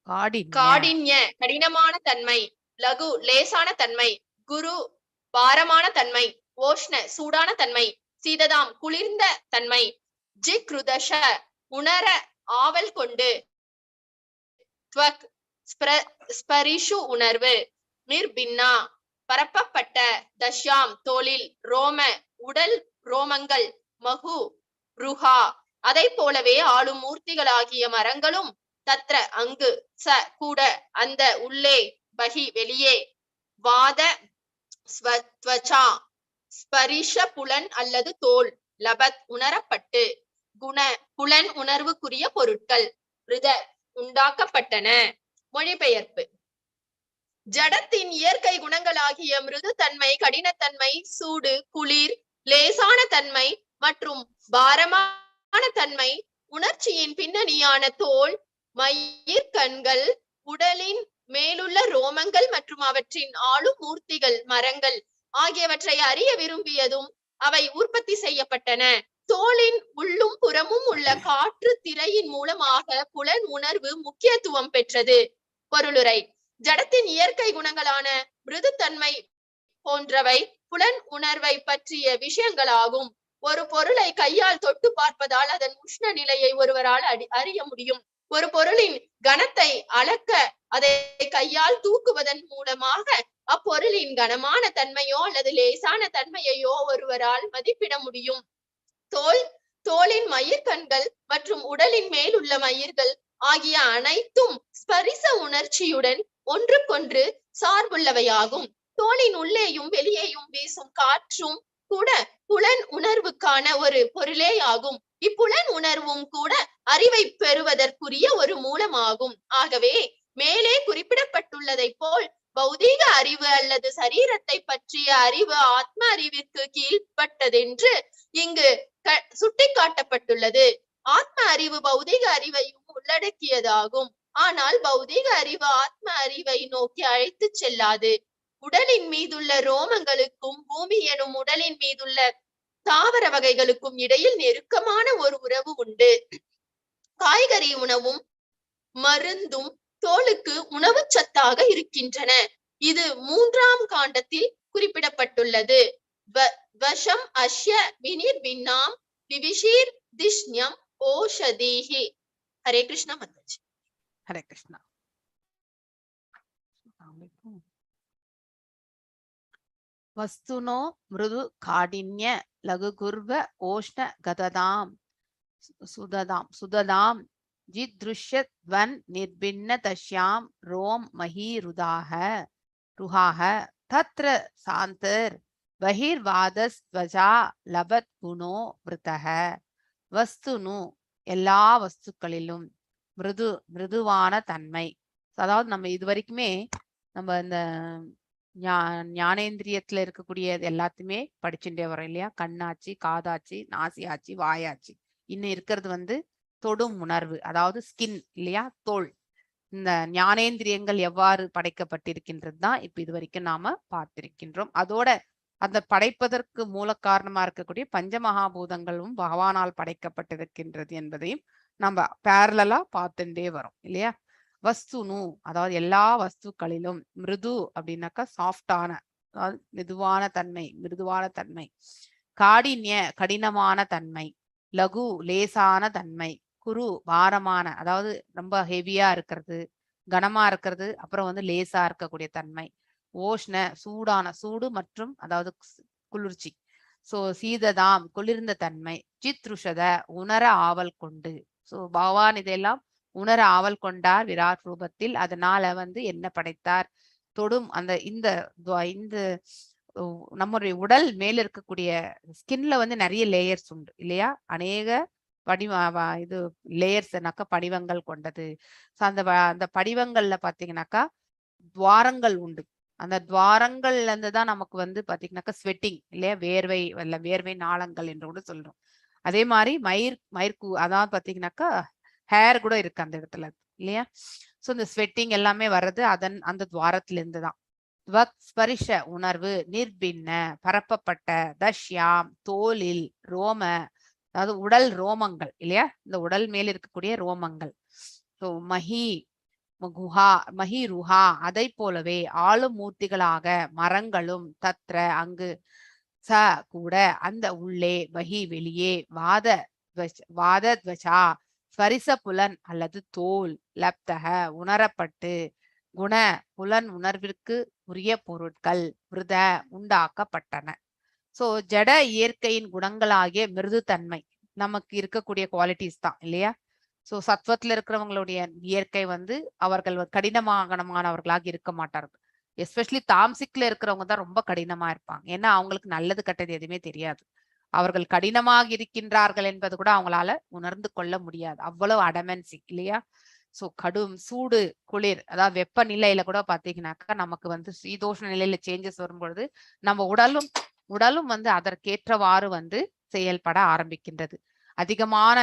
காடின்ய கடினமான தன்மை, லகு லேசான தன்மை, குரு பாரமான தன்மை, ஓஷ்ண சூடான தன்மை, சீததாம் குளிர்ந்த தன்மை, ஜிக்ருதஷ உணர ஆவல் கொண்டு, ஸ்பரிஷு உணர்வு, நிர்பின்னா பரப்பப்பட்ட, தஷ்யாம் தோலில், ரோம உடல் ரோமங்கள், மகு ருஹா அதை போலவே ஆளும் மூர்த்திகளாகிய மரங்களும், தத்ர அங்கு, ச கூட அந்த உள்ளே, பகி வெளியே, வாத ஸ்வத்வச்சா ஸ்பரிஷ புலன் அல்லது தோல், லபத் உணரப்பட்டு, குண புலன் உணர்வுக்குரிய பொருட்கள், ரித உண்டாக்கப்பட்டன. மொழிபெயர்ப்பு. ஜடத்தின் இயற்கை குணங்களாகிய மிருது தன்மை, கடினத்தன்மை, சூடு, குளிர், லேசான தன்மை மற்றும் பாரமான தன்மை, உணர்ச்சியின் பின்னணியான தோல், மயிர் கண்கள், உடலின் மேலுள்ள ரோமங்கள் மற்றும் அவற்றின் ஆளும் மூர்த்திகள், மரங்கள் ஆகியவற்றை அறிய விரும்பியதும் அவை உற்பத்தி செய்யப்பட்டன. தோலின் உள்ளும் புறமும் உள்ள காற்று திரையின் மூலமாக புலன் உணர்வு முக்கியத்துவம் பெற்றது. பொருளுரை. ஜடத்தின் இயற்கை குணங்களான மிருதுத்தன்மை போன்றவை புலன் உணர்வை பற்றிய விஷயங்களாகும். ஒரு பொருளை கையால் தொட்டு பார்ப்பதால் அதன் உஷ்ண நிலையை ஒருவரால் அறிய முடியும். ஒரு பொருளின் கனத்தை அளக்க அதை கையால் தூக்குவதன் மூலமாக அப்பொருளின் கனமான தன்மையோ அல்லது லேசான தன்மையையோ ஒருவரால் மதிப்பிட முடியும். தோலின் மயிர்கண்கள் மற்றும் உடலின் மேல் உள்ள மயிர்கள் ஆகிய அனைத்தும் ஸ்பரிச உணர்ச்சியுடன் ஒன்றுக்கொன்று சார்புள்ளவையாகும். தோலின் உள்ளேயும் வெளியேயும் வீசும் காற்றும் கூட புலன் உணர்வுக்கான ஒரு பொருளே ஆகும். இப்புலன் உணர்வும் கூட அறிவை பெறுவதற்குரிய ஒரு மூலமாகும். ஆகவே மேலே குறிப்பிடப்பட்டுள்ளதை போல் பௌதீக அறிவு அல்லது சரீரத்தை பற்றிய அறிவு ஆத்ம அறிவிற்கு கீழ்ப்பட்டதென்று இங்கு சுட்டிக்காட்டப்பட்டுள்ளது. ஆத்ம அறிவு பௌதீக அறிவையும் உள்ளடக்கியதாகும். ஆனால் பௌதீக அறிவு ஆத்ம அறிவை நோக்கி அழைத்து செல்லாது. உடலின் மீதுள்ள ரோமங்களுக்கும் பூமி எனும் உடலின் மீதுள்ள தாவர வகைகளுக்கும் இடையில் நெருக்கமான ஒரு உறவு உண்டு. காய்கறி உணவும் மருந்தும் தோலுக்கு உணவு சத்தாக இருக்கின்றன. இது 3ஆம் காண்டத்தில் குறிப்பிடப்பட்டுள்ளது. வசம் அஷ்ய வினிர்பின்னாம் விவிஷீர் திஷ்ஞம் ஓஷதீஹி. ஹரே கிருஷ்ணா மாதாஜி. ஹரே கிருஷ்ணா. வஸ்துனோ மிருது காடின்ய லகுகுர்வ ஓஷ்ண கததாம் சுததாம் ஜித்ருஷ்யத்வன் நிர்பின்ன தஷ்யாம் ரோம் மஹி ருஹாஹ தத்ர சாந்தர் பஹிர்வாதஸ்த்வஜா லபத் குணோ விருத்தஹ. வஸ்துனு எல்லா வஸ்துக்களிலும், மிருதுவான தன்மை. அதாவது நம்ம இது வரைக்குமே நம்ம இந்த ஞானேந்திரியத்துல இருக்கக்கூடிய எல்லாத்தையுமே படிச்சுட்டே வரோம் இல்லையா? கண்ணாச்சு, காதாச்சு, நாசியாச்சு, வாயாச்சு. இன்னும் இருக்கிறது தொடும் உணர்வு, அதாவது ஸ்கின் இல்லையா? தோல். இந்த ஞானேந்திரியங்கள் எவ்வாறு படைக்கப்பட்டிருக்கின்றது தான் இப்ப இது வரைக்கும் நாம பார்த்திருக்கின்றோம். அதோட அந்த படைப்பதற்கு மூல காரணமா இருக்கக்கூடிய பஞ்சமகாபூதங்களும் பகவானால் படைக்கப்பட்டிருக்கின்றது என்பதையும் நம்ம பேரலா பார்த்துட்டே வரோம் இல்லையா? வஸ்துனு அதாவது எல்லா வஸ்துக்களிலும், மிருது அப்படின்னாக்கா சாஃப்டான, அதாவது மிருதுவான தன்மை, காடின்ய கடினமான தன்மை, லகு லேசான தன்மை, குரு பாரமான, அதாவது ரொம்ப ஹெவியா இருக்கிறது, கனமா இருக்கிறது, அப்புறம் லேசா இருக்கக்கூடிய தன்மை, ஓஷ்ண சூடு மற்றும் அதாவது குளிர்ச்சி, சீததாம் குளிர்ந்த தன்மை, சித்ருஷத உணர ஆவல் கொண்டு. பகவான் இதெல்லாம் உணர ஆவல் கொண்டார் விராட் ரூபத்தில். அதனால என்ன படைத்தார்? தொடும் இந்த நம்முடைய உடல் மேல இருக்கக்கூடிய ஸ்கின்ல நிறைய லேயர்ஸ் உண்டு இல்லையா? அநேக லேயர்ஸ்னாக்கா படிவங்கள் கொண்டது. அந்த படிவங்கள்ல பாத்தீங்கன்னாக்கா துவாரங்கள் உண்டு. அந்த துவாரங்கள்ல இருந்துதான் நமக்கு பாத்தீங்கன்னாக்கா ஸ்வெட்டிங் இல்லையா? வேர்வை நாளங்கள் என்று கூட சொல்றோம். அதே மாதிரி அதான் பாத்தீங்கன்னாக்கா ஹேர் கூட இருக்கு அந்த இடத்துல இல்லையா? இந்த ஸ்வெட்டிங் எல்லாமே வர்றது அந்த துவாரத்துல இருந்துதான். ஸ்பரிஷ உணர்வு, நிர்பின்ன பரப்பப்பட்ட, தஷ்யாம் தோலில், ரோம அதாவது உடல் ரோமங்கள் இல்லையா? இந்த உடல் மேல் இருக்கக்கூடிய ரோமங்கள். குஹா மஹிருஹா அதை போலவே ஆளும் மூர்த்திகளாக மரங்களும் தத்ர அங்கு ச கூட அந்த உள்ளே மஹி வெளியே வாதத்வசா ஸ்பரிச புலன் அல்லது தோல் லப்தக உணரப்பட்டு குண புலன் உணர்விற்கு உரிய பொருட்கள் விருத உண்டாக்கப்பட்டன. சோ ஜட இயற்கையின் குணங்களாகிய மிருதுத்தன்மை நமக்கு இருக்கக்கூடிய குவாலிட்டிஸ் தான் இல்லையா. சோ சத்வத்துல இருக்கிறவங்களுடைய இயற்கை வந்து அவர்கள் கடினமானவர்களாக இருக்க மாட்டார்கள். எஸ்பெஷலி தாம்சிக்ல இருக்கிறவங்க தான் ரொம்ப கடினமா இருப்பாங்க. ஏன்னா அவங்களுக்கு நல்லது கெட்டது எதுவுமே தெரியாது. அவர்கள் கடினமாக இருக்கின்றார்கள் என்பது கூட அவங்களால உணர்ந்து கொள்ள முடியாது. அவ்வளவு அடமென்சி இல்லையா. சோ கடும் சூடு குளிர் அதாவது வெப்பநிலையில கூட பாத்தீங்கன்னாக்கா நமக்கு வந்து சீதோஷ்ண நிலையில சேஞ்சஸ் வரும்பொழுது நம்ம உடலும் வந்து அதற்கேற்றவாறு வந்து செயல்பட ஆரம்பிக்கின்றது. அதிகமான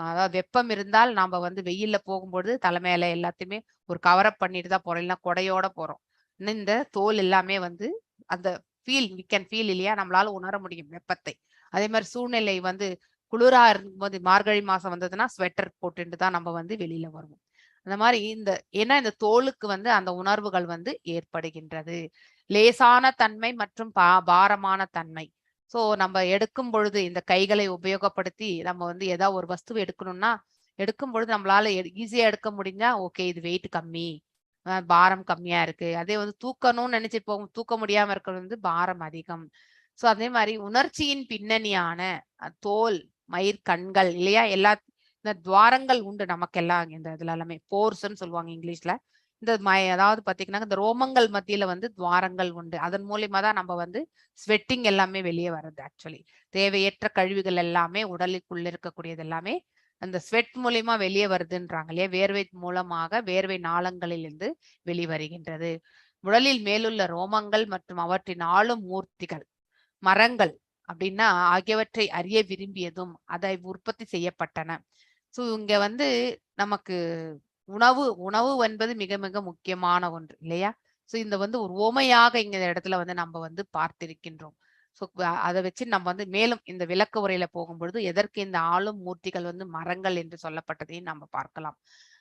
அதாவது வெப்பம் இருந்தால் நாம வந்து வெயில்ல போகும்பொழுது தலைமையில எல்லாத்தையுமே ஒரு கவரப் பண்ணிட்டு தான் போறோம், இல்லைன்னா கொடையோட போறோம். இந்த தோல் எல்லாமே வந்து அந்த வி கேன் ஃபீல் இல்லையா, நம்மளால உணர முடியும் வெப்பத்தை. அதே மாதிரி சூழ்நிலை வந்து குளிரா இருக்கும்போது மார்கழி மாசம் வந்ததுன்னா ஸ்வெட்டர் போட்டுட்டு தான் நம்ம வந்து வெளியில வருவோம். அந்த மாதிரி ஏன்னா இந்த தோலுக்கு வந்து அந்த உணர்வுகள் வந்து ஏற்படுகின்றது. லேசான தன்மை மற்றும் பாரமான தன்மை. சோ நம்ம எடுக்கும் பொழுது இந்த கைகளை உபயோகப்படுத்தி நம்ம வந்து ஏதாவது ஒரு வஸ்து எடுக்கணும்னா எடுக்கும் பொழுது நம்மளால ஈஸியா எடுக்க முடிஞ்சா ஓகே இது வெயிட் கம்மி, பாரம் கம்மியா இருக்கு. அதே வந்து தூக்கணும்னு நினைச்சு தூக்க முடியாம இருக்கிறது வந்து பாரம் அதிகம். சோ அதே மாதிரி உணர்ச்சியின் பின்னணியான தோல் மயிர் கண்கள் இல்லையா, இந்த துவாரங்கள் உண்டு நமக்கெல்லாம். இந்த இதுல எல்லாமே போர்ஸ்ன்னு சொல்லுவாங்க இங்கிலீஷ்ல. இந்த அதாவது பாத்தீங்கன்னா இந்த ரோமங்கள் மத்தியில வந்து துவாரங்கள் உண்டு. அதன் மூலியமா தான் நம்ம வந்து ஸ்வெட்டிங் எல்லாமே வெளியே வர்றது. ஆக்சுவலி தேவையற்ற கழிவுகள் எல்லாமே உடலுக்குள்ள இருக்கக்கூடியது எல்லாமே அந்த ஸ்வெட் மூலியமா வெளியே வருதுன்றாங்க இல்லையா. வேர்வை மூலமாக வேர்வை நாளங்களிலிருந்து வெளிவருகின்றது. உடலில் மேலுள்ள ரோமங்கள் மற்றும் அவற்றின் ஆளும் மூர்த்திகள் மரங்கள் அப்படின்னா ஆகியவற்றை அறிய விரும்பியதும் அதை உற்பத்தி செய்யப்பட்டன. சோ இங்க வந்து நமக்கு உணவு என்பது மிக மிக முக்கியமான ஒன்று இல்லையா. சோ இந்த வந்து ஒரு ஓமையாக இங்க இடத்துல வந்து நம்ம வந்து பார்த்திருக்கின்றோம். சோ அதை வச்சு நம்ம வந்து மேலும் இந்த விளக்க உரையில போகும்பொழுது எதற்கு இந்த ஆளும் மூர்த்திகள் வந்து மரங்கள் என்று சொல்லப்பட்டதையும் நம்ம பார்க்கலாம்.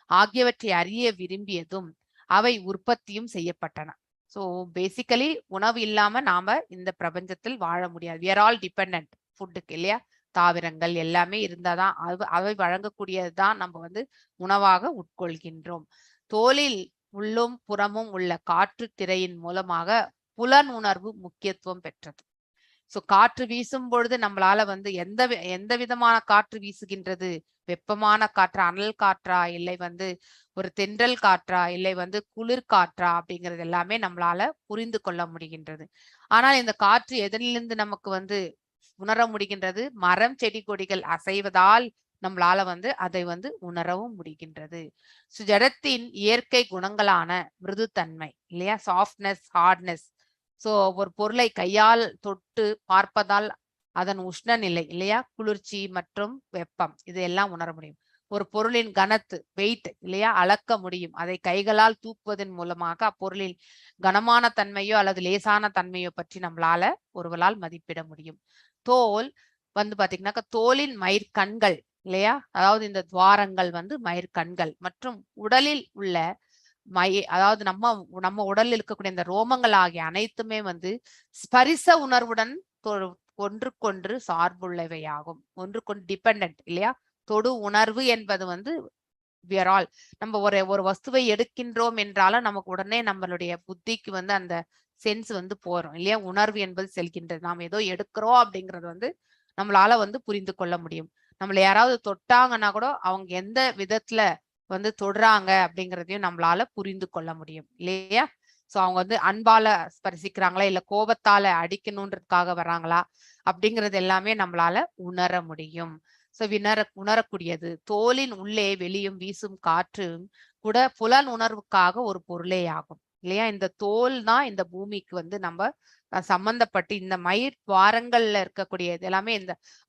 ஆகியவற்றை அறிய விரும்பியதும் அவை உற்பத்தியும் செய்யப்பட்டன. சோ பேசிக்கலி உணவு இல்லாம நாம இந்த பிரபஞ்சத்தில் வாழ முடியாது. we are all dependent ஃபுட்டுக்கு இல்லையா. தாவரங்கள் எல்லாமே இருந்தாதான் அவை வழங்கக்கூடியதுதான் நம்ம வந்து உணவாக உட்கொள்கின்றோம். தோலில் உள்ளும் புறமும் உள்ள காற்று திரையின் மூலமாக புலன் உணர்வு முக்கியத்துவம் பெற்றது. சோ காற்று வீசும் பொழுது நம்மளால வந்து எந்த விதமான காற்று வீசுகின்றது, வெப்பமான காற்றா, அனல் காற்றா, இல்லை வந்து ஒரு தென்றல் காற்றா, இல்லை வந்து குளிர் காற்றா அப்படிங்கிறது எல்லாமே நம்மளால புரிந்து கொள்ள முடிகின்றது. ஆனால் இந்த காற்று எதனிலிருந்து நமக்கு வந்து உணர முடிகின்றது, மரம் செடி கொடிகள் அசைவதால் நம்மளால வந்து அதை வந்து உணரவும் முடிகின்றது. ஜடத்தின் இயற்கை குணங்களான மிருதுத்தன்மை இல்லையா, சாஃப்ட்னஸ், ஹார்ட்னஸ். சோ ஒரு பொருளை கையால் தொட்டு பார்ப்பதால் அதன் உஷ்ண நிலை இல்லையா, குளிர்ச்சி மற்றும் வெப்பம் இதையெல்லாம் உணர முடியும். ஒரு பொருளின் கனத்து வெயிட் இல்லையா அளக்க முடியும். அதை கைகளால் தூக்குவதன் மூலமாக அப்பொருளின் கனமான தன்மையோ அல்லது லேசான தன்மையோ பற்றி நம்மளால ஒருவரால் மதிப்பிட முடியும். தோல் வந்து பாத்தீங்கன்னாக்கா தோலின் மயிர்கண்கள் இல்லையா, அதாவது இந்த துவாரங்கள் வந்து மயிர்கண்கள் மற்றும் உடலில் உள்ள அதாவது நம்ம உடலில் இருக்கக்கூடிய இந்த ரோமங்கள் ஆகிய அனைத்துமே வந்து ஸ்பரிச உணர்வுடன் ஒன்றுக்கொன்று சார்புள்ளவையாகும். ஒன்றுக்கொன்று டிபெண்டன்ட் இல்லையா. தொடு உணர்வு என்பது வந்து நம்ம ஒரு வஸ்துவை எடுக்கின்றோம் என்றாலும் நமக்கு உடனே நம்மளுடைய புத்திக்கு வந்து அந்த சென்ஸ் வந்து போறோம் இல்லையா. உணர்வு என்பது செல்கின்றது. நாம் ஏதோ எடுக்கிறோம் அப்படிங்கறது வந்து நம்மளால வந்து புரிந்து கொள்ள முடியும். நம்மள யாராவது தொட்டாங்கன்னா கூட அவங்க எந்த விதத்துல வந்து தொடுறாங்க அப்படிங்கிறதையும் நம்மளால புரிந்து கொள்ள முடியும் இல்லையா. சோ அவங்க வந்து அன்பால ஸ்பரிசிக்கிறாங்களா இல்ல கோபத்தால அடிக்கணும்ன்றதுக்காக வராங்களா அப்படிங்கிறது எல்லாமே நம்மளால உணர முடியும். சோ உணரக்கூடியது. தோலின் உள்ளே வெளியும் வீசும் காற்று கூட புலன் உணர்வுக்காக ஒரு பொருளே ஆகும் இல்லையா. இந்த தோல் தான் இந்த பூமிக்கு வந்து நம்ம சம்பந்தப்பட்டு இந்த மயிர் துவாரங்கள்ல இருக்கக்கூடியது எல்லாமே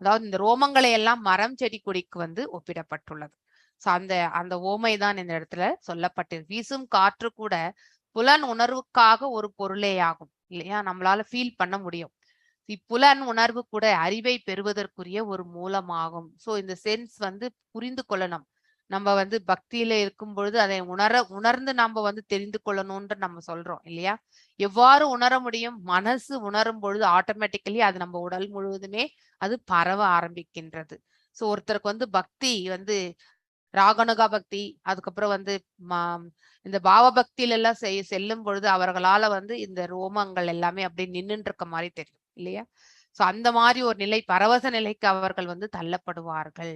அதாவது இந்த ரோமங்களை எல்லாம் மரம் செடி கொடிக்கு வந்து ஒப்பிடப்பட்டுள்ளது. சோ அந்த ஓமை தான் இந்த இடத்துல சொல்லப்பட்டு வீசும் காற்று கூட புலன் உணர்வுக்காக ஒரு பொருளே ஆகும் இல்லையா. நம்மளால ஃபீல் பண்ண முடியும். இப்புலன் உணர்வு கூட அறிவை பெறுவதற்குரிய ஒரு மூலமாகும். சோ இந்த சென்ஸ் வந்து புரிந்து கொள்ளணும். நம்ம வந்து பக்தியில இருக்கும் பொழுது அதை உணர்ந்து நம்ம வந்து தெரிந்து கொள்ளணும்ன்ற நம்ம சொல்றோம் இல்லையா? எவ்வாறு உணர முடியும்? மனசு உணரும் பொழுது ஆட்டோமேட்டிக்கலி அது நம்ம உடல் முழுவதுமே அது பரவ ஆரம்பிக்கின்றது. சோ ஒருத்தருக்கு வந்து பக்தி வந்து ராகனுகா பக்தி, அதுக்கப்புறம் வந்து இந்த பாவ பக்தியில எல்லாம் செல்லும் பொழுது அவர்களால வந்து இந்த ரோமங்கள் எல்லாமே அப்படியே நின்னுட்டு இருக்க மாதிரி தெரியும் இல்லையா? சோ அந்த மாதிரி ஒரு நிலை, பரவச நிலைக்கு அவர்கள் வந்து தள்ளப்படுவார்கள்.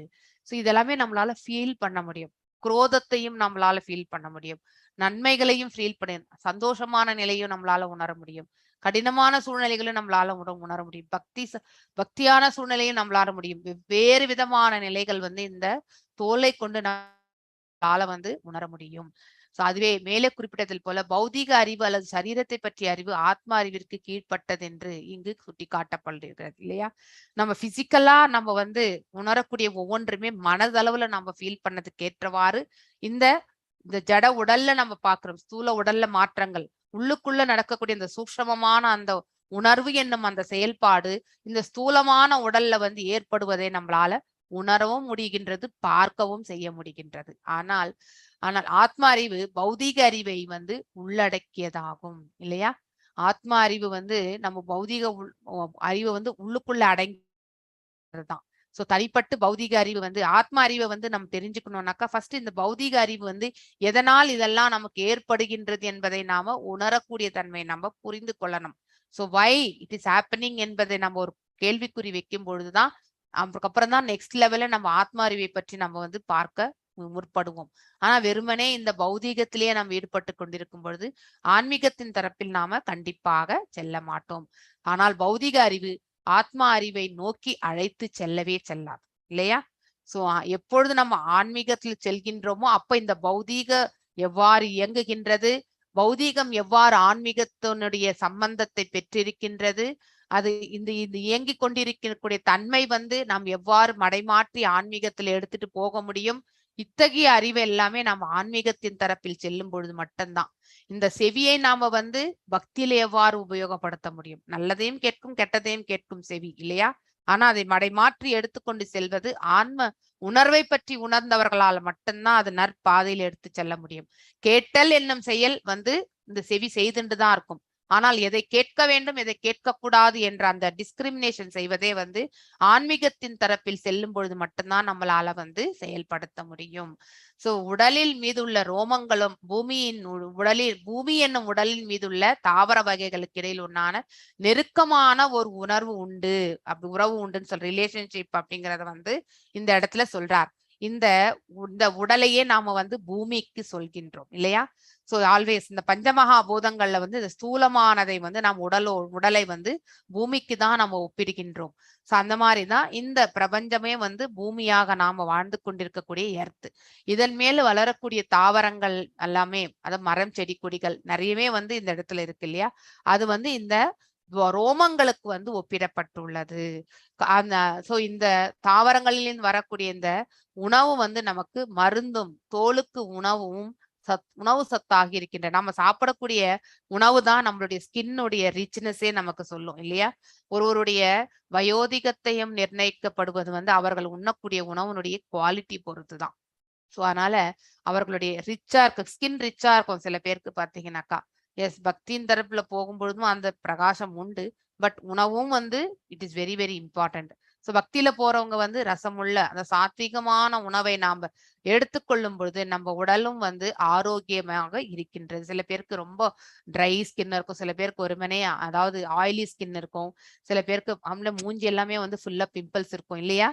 சோ இதெல்லாமே நம்மளால ஃபீல் பண்ண முடியும். குரோதத்தையும் நம்மளால ஃபீல் பண்ண முடியும். நன்மைகளையும் ஃபீல் பண்ண, சந்தோஷமான நிலையும் நம்மளால உணர முடியும். கடினமான சூழ்நிலைகளும் நம்மளால உணர முடியும். பக்தியான சூழ்நிலையும் நம்மளால முடியும். வெவ்வேறு விதமான நிலைகள் வந்து இந்த தோலை கொண்டு நம்மளால வந்து உணர முடியும். சோ அதுவே மேலே குறிப்பிட்டதில் போல பௌதீக அறிவு அல்லது சரீரத்தை பற்றிய அறிவு ஆத்ம அறிவிற்கு கீழ்ப்பட்டது என்று இங்கு சுட்டி காட்டப்படுகிறது இல்லையா? நம்ம பிசிக்கலா நம்ம வந்து உணரக்கூடிய ஒவ்வொன்றுமே மனதளவுல நம்ம ஃபீல் பண்ணதுக்கு ஏற்றவாறு இந்த ஜட உடல்ல நம்ம பாக்குறோம். ஸ்தூல உடல்ல மாற்றங்கள், உள்ளுக்குள்ள நடக்கக்கூடிய இந்த சூக்ஷ்மமான அந்த உணர்வு என்னும் அந்த செயல்பாடு இந்த ஸ்தூலமான உடல்ல வந்து ஏற்படுவதை நம்மளால உணரவும் முடிகின்றது, பார்க்கவும் செய்ய முடிகின்றது. ஆனால் ஆத்ம அறிவு பௌதீக அறிவை வந்து உள்ளடக்கியதாகும் இல்லையா? ஆத்ம அறிவு வந்து நம்ம பௌதீக அறிவு வந்து உள்ளுக்குள்ள அடங்கிதான். சோ தனிப்பட்டு பௌதீக அறிவு வந்து ஆத்ம அறிவை வந்து நம்ம தெரிஞ்சுக்கணும்னாக்கா ஃபர்ஸ்ட் இந்த பௌதீக அறிவு வந்து எதனால் இதெல்லாம் நமக்கு ஏற்படுகின்றது என்பதை நாம உணரக்கூடிய தன்மையை நம்ம புரிந்து கொள்ளணும். So why it is happening என்பதை நம்ம ஒரு கேள்விக்குறி வைக்கும் பொழுதுதான் அதுக்கப்புறம் தான் நெக்ஸ்ட் லெவல்ல நம்ம ஆத்ம அறிவை பற்றி நம்ம வந்து பார்க்க முற்படுவோம். ஆனா வெறுமனே இந்த பௌதீகத்திலேயே நாம் ஈடுபட்டு கொண்டிருக்கும் பொழுது ஆன்மீகத்தின் தரப்பில் நாம கண்டிப்பாக செல்ல மாட்டோம். ஆனால் பௌதீக அறிவு ஆத்மா அறிவை நோக்கி அழைத்து செல்லவே செல்லாது இல்லையா? சோ எப்பொழுது நம்ம ஆன்மீகத்தில் செல்கின்றோமோ அப்ப இந்த பௌதீக எவ்வாறு இயங்குகின்றது, பௌதீகம் எவ்வாறு ஆன்மீகத்தினுடைய சம்பந்தத்தை பெற்றிருக்கின்றது, அது இந்த இயங்கிக் கொண்டிருக்கக்கூடிய தன்மை வந்து நாம் எவ்வாறு மடைமாற்றி ஆன்மீகத்துல எடுத்துட்டு போக முடியும், இத்தகைய அறிவு எல்லாமே நம்ம ஆன்மீகத்தின் தரப்பில் செல்லும் பொழுது மட்டும்தான். இந்த செவியை நாம வந்து பக்தியில எவ்வாறு உபயோகப்படுத்த முடியும்? நல்லதையும் கேட்கும் கெட்டதையும் கேட்கும் செவி இல்லையா? ஆனா அதை மடைமாற்றி எடுத்துக்கொண்டு செல்வது ஆன்ம உணர்வை பற்றி உணர்ந்தவர்களால் மட்டும்தான் அது நற்பாதையில் எடுத்து செல்ல முடியும். கேட்டல் என்னும் செயல் வந்து இந்த செவி செய்துண்டுதான் இருக்கும். ஆனால் எதை கேட்க வேண்டும் எதை கேட்கக்கூடாது என்ற அந்த டிஸ்கிரிமினேஷன் செய்வதே வந்து ஆன்மீகத்தின் தரப்பில் செல்லும் பொழுது மட்டும்தான் நம்மளால வந்து செயல்படுத்த முடியும். சோ உடலில் மீதுள்ள ரோமங்களும் பூமி என்னும் உடலின் மீதுள்ள தாவர வகைகளுக்கு இடையில் உண்டான நெருக்கமான ஒரு உணர்வு உண்டு, அப்படி உறவு உண்டுன்னு சொல்ற ரிலேஷன்ஷிப் அப்படிங்கறத வந்து இந்த இடத்துல சொல்றார். இந்த உடலையே நாம வந்து பூமிக்கு சொல்கின்றோம் இல்லையா? சோ ஆல்வேஸ் இந்த பஞ்சமகா பூதங்கள்ல வந்து இந்த ஸ்தூலமானதை வந்து நாம் உடலை வந்து பூமிக்கு தான் நம்ம ஒப்பிடுகின்றோம். சோ அந்த மாதிரிதான் இந்த பிரபஞ்சமே வந்து பூமியாக நாம வாழ்ந்து கொண்டிருக்கக்கூடிய எர்த். இதன் மேல் வளரக்கூடிய தாவரங்கள் எல்லாமே, அது மரம் செடி கொடிகள் நிறையவே வந்து இந்த இடத்துல இருக்கு இல்லையா? அது வந்து இந்த ரோமங்களுக்கு வந்து ஒப்பிடப்பட்டுள்ளது. சோ இந்த தாவரங்களில் வரக்கூடிய இந்த உணவு வந்து நமக்கு மருந்தும் தோலுக்கு உணவும் உணவு சத்தாகி இருக்கின்ற நம்ம சாப்பிடக்கூடிய உணவு தான் நம்மளுடைய ஸ்கின்னுடைய ரிச்னஸே நமக்கு சொல்லும் இல்லையா? ஒருவருடைய வயோதிகத்தையும் நிர்ணயிக்கப்படுவது வந்து அவர்கள் உண்ணக்கூடிய உணவுனுடைய குவாலிட்டி பொறுத்து தான். சோ அதனால அவர்களுடைய ரிச்சா இருக்கு, ஸ்கின் ரிச்சா இருக்கும். சில பேருக்கு பாத்தீங்கன்னாக்கா எஸ் பக்தியின் தரப்புல போகும்பொழுதும் அந்த பிரகாசம் உண்டு. பட் உணவும் வந்து it is very very important. So பக்தியில போறவங்க வந்து ரசமுள்ள அந்த சாத்விகமான உணவை நாம எடுத்துக்கொள்ளும் பொழுது நம்ம உடலும் வந்து ஆரோக்கியமாக இருக்கின்றது. சில பேருக்கு ரொம்ப ட்ரை ஸ்கின் இருக்கும், சில பேருக்கு ஒருமனே அதாவது ஆயிலி ஸ்கின் இருக்கும், சில பேருக்கு மூஞ்சி எல்லாமே வந்து ஃபுல்லா பிம்பிள்ஸ் இருக்கும் இல்லையா?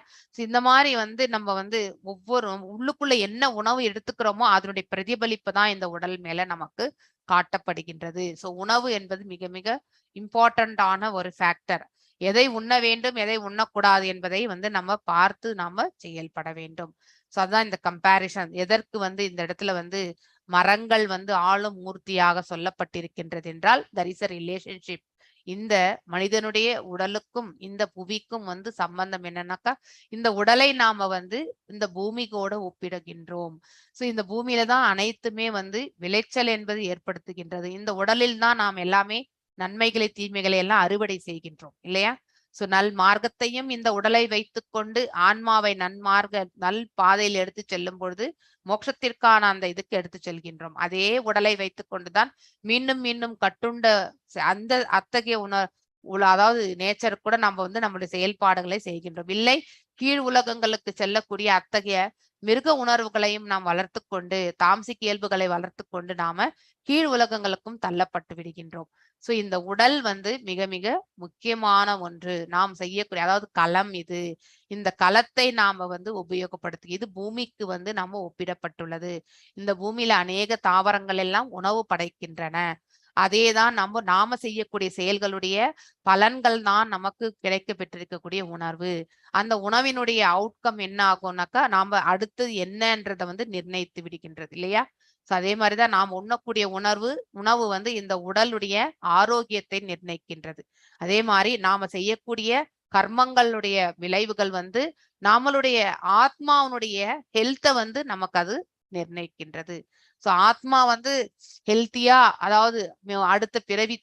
இந்த மாதிரி வந்து நம்ம வந்து ஒவ்வொரு உள்ளுக்குள்ள என்ன உணவு எடுத்துக்கிறோமோ அதனுடைய பிரதிபலிப்பு தான் இந்த உடல் மேல நமக்கு காட்டப்படுகின்றது. சோ உணவு என்பது மிக மிக இம்பார்ட்டன்டான ஒரு ஃபேக்டர். எதை உண்ண வேண்டும் எதை உண்ணக்கூடாது என்பதை வந்து நம்ம பார்த்து நாம செயல்பட வேண்டும். சோ அதான் இந்த கம்பேரிசன். எதற்கு வந்து இந்த இடத்துல வந்து மரங்கள் வந்து ஆளும் மூர்த்தியாக சொல்லப்பட்டிருக்கின்றது என்றால் there is a relationship. இந்த மனிதனுடைய உடலுக்கும் இந்த புவிக்கும் வந்து சம்பந்தம் என்னன்னாக்கா இந்த உடலை நாம வந்து இந்த பூமியோட ஒப்பிடுகின்றோம். சோ இந்த பூமியில தான் அனைத்துமே வந்து விளைச்சல் என்பது ஏற்படுத்துகின்றது. இந்த உடலில் தான் நாம் எல்லாமே நன்மைகளை தீமைகளை எல்லாம் அறுவடை செய்கின்றோம் இல்லையா? சோ நல் மார்க்கத்தையும் இந்த உடலை வைத்துக்கொண்டு ஆன்மாவை நல் பாதையில் எடுத்து செல்லும் பொழுது மோட்சத்திற்கான அந்த இதுக்கு எடுத்து செல்கின்றோம். அதே உடலை வைத்துக் கொண்டுதான் மீண்டும் மீண்டும் கட்டுண்ட அந்த அத்தகைய அதாவது நேச்சர் கூட நம்ம நம்முடைய செயல்பாடுகளை செய்கின்றோம். இல்லை கீழ் உலகங்களுக்கு செல்லக்கூடிய அத்தகைய மிருக உணர்வுகளையும் நாம் வளர்த்து கொண்டு தாம்சிக் இயல்புகளை வளர்த்து கொண்டு நாம கீழ் உலகங்களுக்கும் தள்ளப்பட்டு விடுகின்றோம். சோ இந்த உடல் மிக மிக முக்கியமான ஒன்று. நாம் செய்யக்கூடிய அதாவது களம் இது. இந்த களத்தை நாம உபயோகப்படுத்தி இது பூமிக்கு நாம ஒப்பிடப்பட்டுள்ளது. இந்த பூமியில அநேக தாவரங்கள் எல்லாம் உணவு படைக்கின்றன. அதேதான் நாம செய்யக்கூடிய செயல்களுடைய பலன்கள் தான் நமக்கு கிடைக்க பெற்றிருக்கக்கூடிய உணர்வு. அந்த உணவினுடைய அவுட்கம் என்ன ஆகும்னாக்கா நாம அடுத்தது என்னன்றத நிர்ணயித்து விடுகின்றது இல்லையா? சோ அதே மாதிரிதான் நாம் உண்ணக்கூடிய உணவு இந்த உடலுடைய ஆரோக்கியத்தை நிர்ணயிக்கின்றது. அதே மாதிரி நாம செய்யக்கூடிய கர்மங்களுடைய விளைவுகள் நம்மளுடைய ஆத்மாவுடைய ஹெல்த்தை நமக்கு அது நிர்ணயிக்கின்றது. சோ ஆத்மா ஹெல்த்தியா அதாவது அடுத்த பிறவி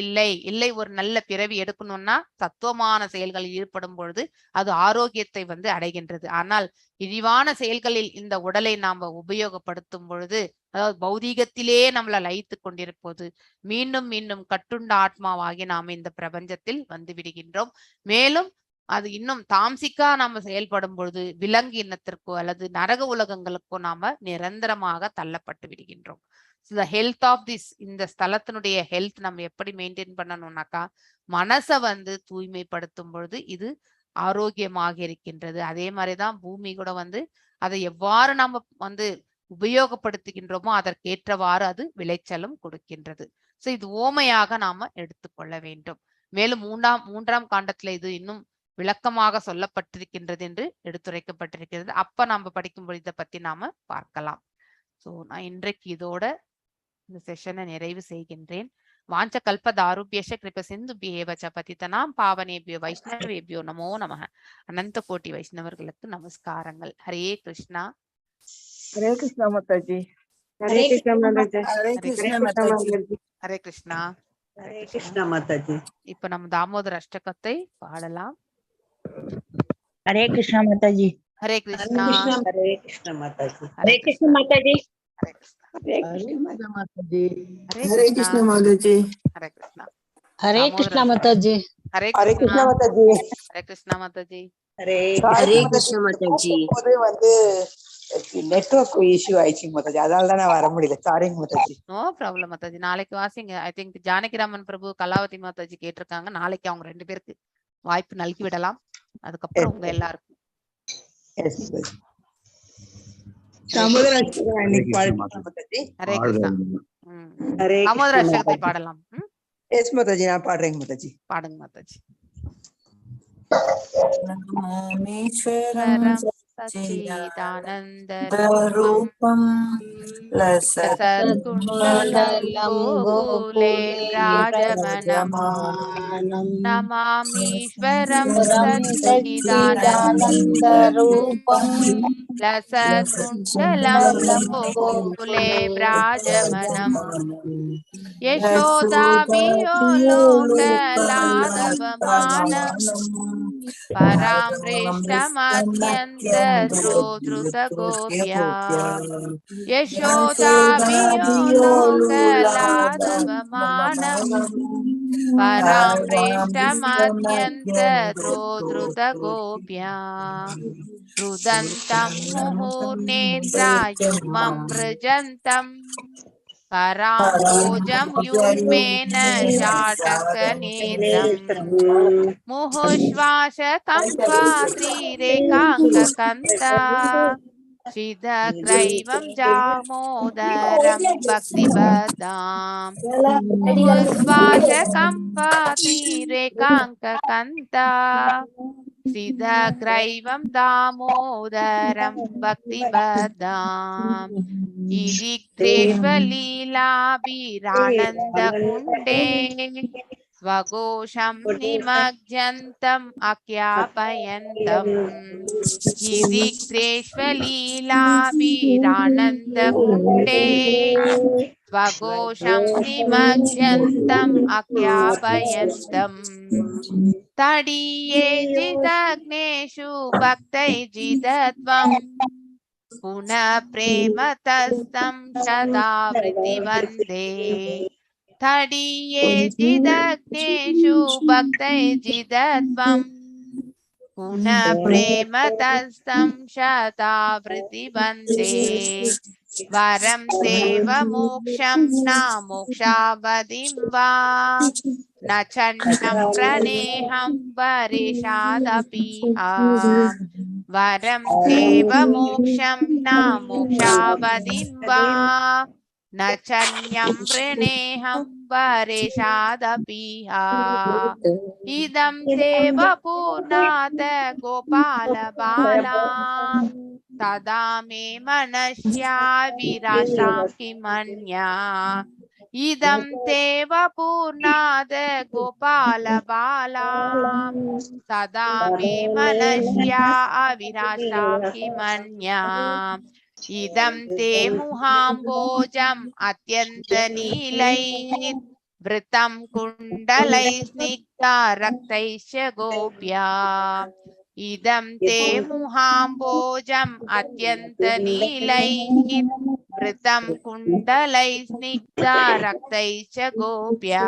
இல்லை ஒரு நல்ல பிறவி எடுக்கணும்னா தத்துவமான செயல்களில் ஈடுபடும் பொழுது அது ஆரோக்கியத்தை அடைகின்றது. ஆனால் இழிவான செயல்களில் இந்த உடலை நாம உபயோகப்படுத்தும் பொழுது அதாவது பௌதீகத்திலே நம்மளை லயித்து கொண்டிருப்போது மீண்டும் மீண்டும் கட்டுண்ட ஆத்மாவாகி நாம இந்த பிரபஞ்சத்தில் விடுகின்றோம். மேலும் அது இன்னும் தாம்சிக்கா நாம செயல்படும் பொழுது விலங்கு இனத்திற்கோ அல்லது நரக உலகங்களுக்கோ நாம நிரந்தரமாக தள்ளப்பட்டு விடுகின்றோம். ஹெல்த் ஆஃப் திஸ் இந்த ஸ்தலத்தினுடைய ஹெல்த் நம்ம எப்படி மெயின்டைன் பண்ணணும்னாக்கா மனசை தூய்மைப்படுத்தும் பொழுது இது ஆரோக்கியமாக இருக்கின்றது. அதே மாதிரிதான் பூமி கூட அதை எவ்வாறு நம்ம உபயோகப்படுத்துகின்றோமோ அதற்கேற்றவாறு அது விளைச்சலும் கொடுக்கின்றது. சோ இது ஓமையாக நாம எடுத்துக்கொள்ள வேண்டும். மேலும் மூன்றாம் காண்டத்துல இது இன்னும் விளக்கமாக சொல்லப்பட்டிருக்கின்றது என்று எடுத்துரைக்கப்பட்டிருக்கிறது. அப்ப நம்ம படிக்கும்போது இதை பத்தி நாம பார்க்கலாம். சோ நான் இன்றைக்கு இதோட இந்த செஷனை நிறைவு செய்கின்றேன். வாஞ்ச கல்ப தாருபியஷ கிருப சிந்துபியேவச்ச பதிதனாம் பாவனேபியோ வைஷ்ணவேபியோ நமோ நமஹ. அனந்த கோட்டி வைஷ்ணவர்களுக்கு நமஸ்காரங்கள். ஹரே கிருஷ்ணா. ஹரே கிருஷ்ணா மாதாஜி. ஹரே கிருஷ்ணா மாதாஜி. ஹரே கிருஷ்ணா மாதாஜி. ஹரே கிருஷ்ணா. ஹரே கிருஷ்ணா மாதாஜி. இப்ப நம்ம தாமோதர அஷ்டகத்தை பாடலாம். ஹரே கிருஷ்ணா மாதாஜி. ஹரே கிருஷ்ணா. ஹரே கிருஷ்ணா மாதாஜி. ஹரே கிருஷ்ணா மாதாஜி. ஹரே கிருஷ்ணா. ஹரே கிருஷ்ணா மாதாஜி. ஹரே கிருஷ்ணா. ஹரே கிருஷ்ணா மாதாஜி. ஹரே ஹரே கிருஷ்ணா மாதாஜி. ஹரே கிருஷ்ணா மாதாஜி. ஹரே கிருஷ்ணா மாதாஜி. நெட்வொர்க் இஷ்யூ ஆயிடுச்சு மாதாஜி, அதனால தான் நான் வர முடியல. சாரிங்க மாதாஜி. No problem Mataji. நாளைக்கு வாசிங்க. ஐ திங்க் ஜானகிராமன் பிரபு கலாவதி மாதாஜி கேட்டிருக்காங்க. நாளைக்கு அவங்க 2 பேருக்கு வாய்ப்பு நல்கி விடலாம். அதுக்கப்புறம் உங்க எல்லாருக்கும் ஹரே கிருஷ்ணா. தாமோதர அஷ்டகத்தை பாடலாம். எஸ் மாதாஜி, நான் பாடுறேங்க மாதாஜி. பாடுங்க மாதாஜி. நமேஸ்வரம் சச்சிதானந்த ரூபம் லசத்குண்டலம் கோகுலே ராஜமனம் நமாமீஸ்வரம் சச்சிதானந்த ரூபம் லசத்குண்டலம் கோகுலே ராஜமனம் யசோதாபியோ லோகலாதவமானம் பராம்ரேஷ்டமத்யந்த த்ருதகோப்யா யசோதாபியோ லோகலாதவமானம் பராம்ரேஷ்டமத்யந்த த்ருதகோப்யா ருதந்தம் முஹுர்நேத்ராயுக்மம் வ்ரஜந்தம் பராம்போஜம் யூன்மேன சாடகநேத்ரம் முஹுஷ்வாச கம்பாத்ரீரேகாங்ககந்தா சிதக்ரைவம் ஜாமோதரம் பக்திபதாம் முஹுஷ்வாச கம்பாத்ரீரேகாங்ககந்தா சிதக்ரைவம் தாமோதரம் பக்திபதாம் இதிக்ரேஷ்வலீலாபிரானந்த குண்டே स्वघोषं निमज्जन्तम् अज्ञापयन्तम् लीलाभिरानन्दकुण्डे स्वघोषं निमज्जन्तम् अज्ञापयन्तम् तडीये जिदग्नेषु भक्तैर्जिदत्वम् पुनः प्रेमतस्तं सदा वृत्तिवन्दे तडीये जिदग्नेषु भक्तैर्जिदत्वम् पुनः प्रेमतस्तं सदा वृत्तिवन्दे वरं देव मोक्षं न मोक्षावधिं वा न चण्डं प्रणेहं वरेशादपि वरं देव मोक्षं न मोक्षावधिं वा न चन्यं प्रणेहं वरेशादपि इदं देव पूर्णात् गोपालबाला तदा मे मनस्या विराशां किमन्या इदं देव पूर्णात् गोपालबाला तदा मे मनस्या अविराशां किमन्या इदं ते मुहाम्बोजम् अत्यन्तनीलैः वृतं कुण्डलैः स्निग्धा रक्तैश्च गोप्या इदं ते मुहाम्बोजम् अत्यन्तनीलैः वृतं कुण्डलैः स्निग्धा रक्तैश्च गोप्या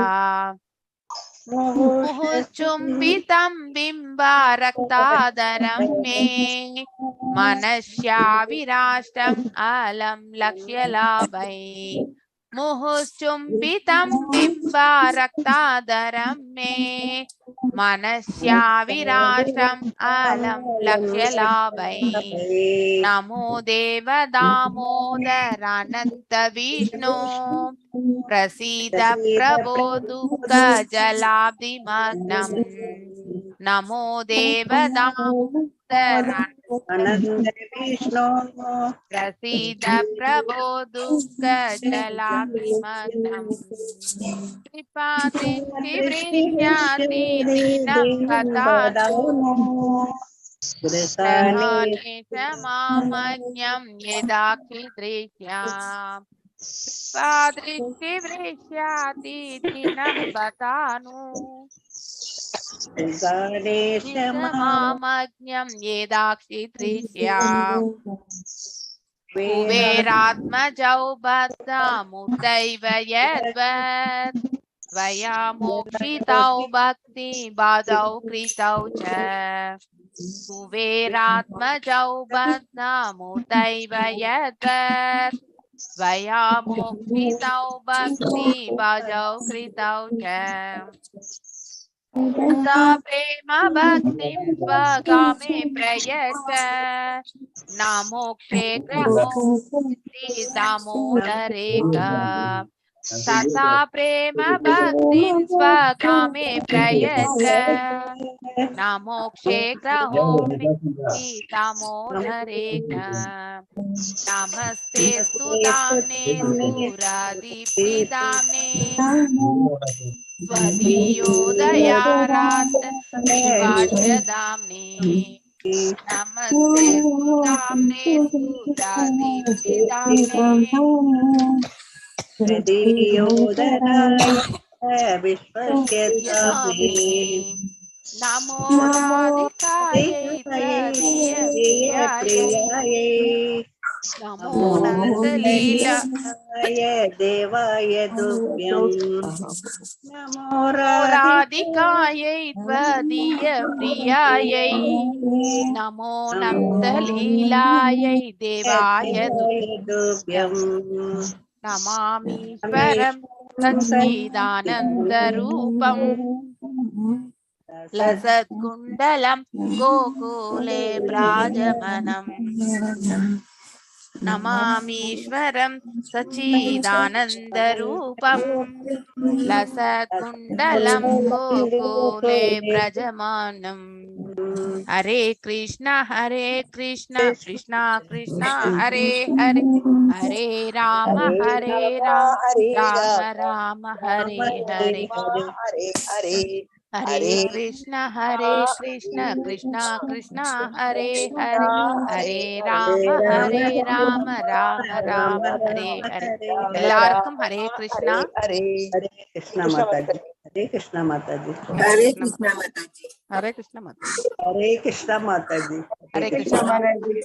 मुहुश्चुम्बितं बिम्बारक्तादरं मे मनस्या विराष्टम् अलं लक्ष्यलाभै मुहुश्चुम्बितं बिम्बारक्तादरं मे मनस्या विराष्टम् अलं लक्ष्यलाभै नमो देव दामोदरानन्त विष्णु प्रसीद प्रभो दुःखजलाब्धिमग्नम् नमो देव दामोदरानन्त विष्णु प्रसीद प्रभो दुःखजलाब्धिमग्नम् कृपादृष्टिवृष्याति दीनं कथानो मामज्ञं यदाक्षिदृश्याम् कृपादृष्टिवृष्याति दीनं कथानो मामज्ञं यदाक्षिदृश्याम् कुबेरात्मजौ बद्धमुदैव यद्वत् त्वया मोक्षितौ भक्ति बाधौ कृतौ च कुबेरात्मजौ बद्धमुदैव यद्वत् त्वया मोक्षितौ भक्ति बाधौ कृतौ च सा प्रेम भक्तिं स्वगामे प्रयच्छ न मोक्षे ग्रहोऽस्ति दामोदरेका तथा प्रेम भक्तिं स्वगामे प्रयच्छ न मोक्षे ग्रहोऽस्ति दामोदरेका नमस्ते स्तुताम्ने सुरादिप्रिदाम्ने स्वदीयोदयारात् विभाषदाम्ने नमस्ते स्तुताम्ने सुरादिप्रिदाम्ने नमो राधिकायै त्वदीयप्रियायै नमो नन्दलीलाय देवाय तुभ्यं नमो राधिकायै त्वदीयप्रियायै नमो नन्दलीलायै देवाय तुभ्यं नमामीश्वरं सच्चिदानन्दरूपम् लसत्कुण्डलं गोकुले ब्राजमनम् नमामीश्वरं सच्चिदानन्दरूपं लसत्कुण्डलं गोकुले ब्रजमानम् हरे कृष्णा कृष्णा कृष्णा हरे हरे, हरे राम राम राम हरे हरे, हरे कृष्णा कृष्णा कृष्णा हरे हरे, हरे राम राम राम हरे हरे. എല്ലാവർക്കും ഹരേ കൃഷ്ണ. हरे कृष्णा माता जी. हरे कृष्णा माता जी. हरे कृष्णा माता जी. हरे कृष्णा माता जी. हरे कृष्णा माता जी. हरे कृष्णा.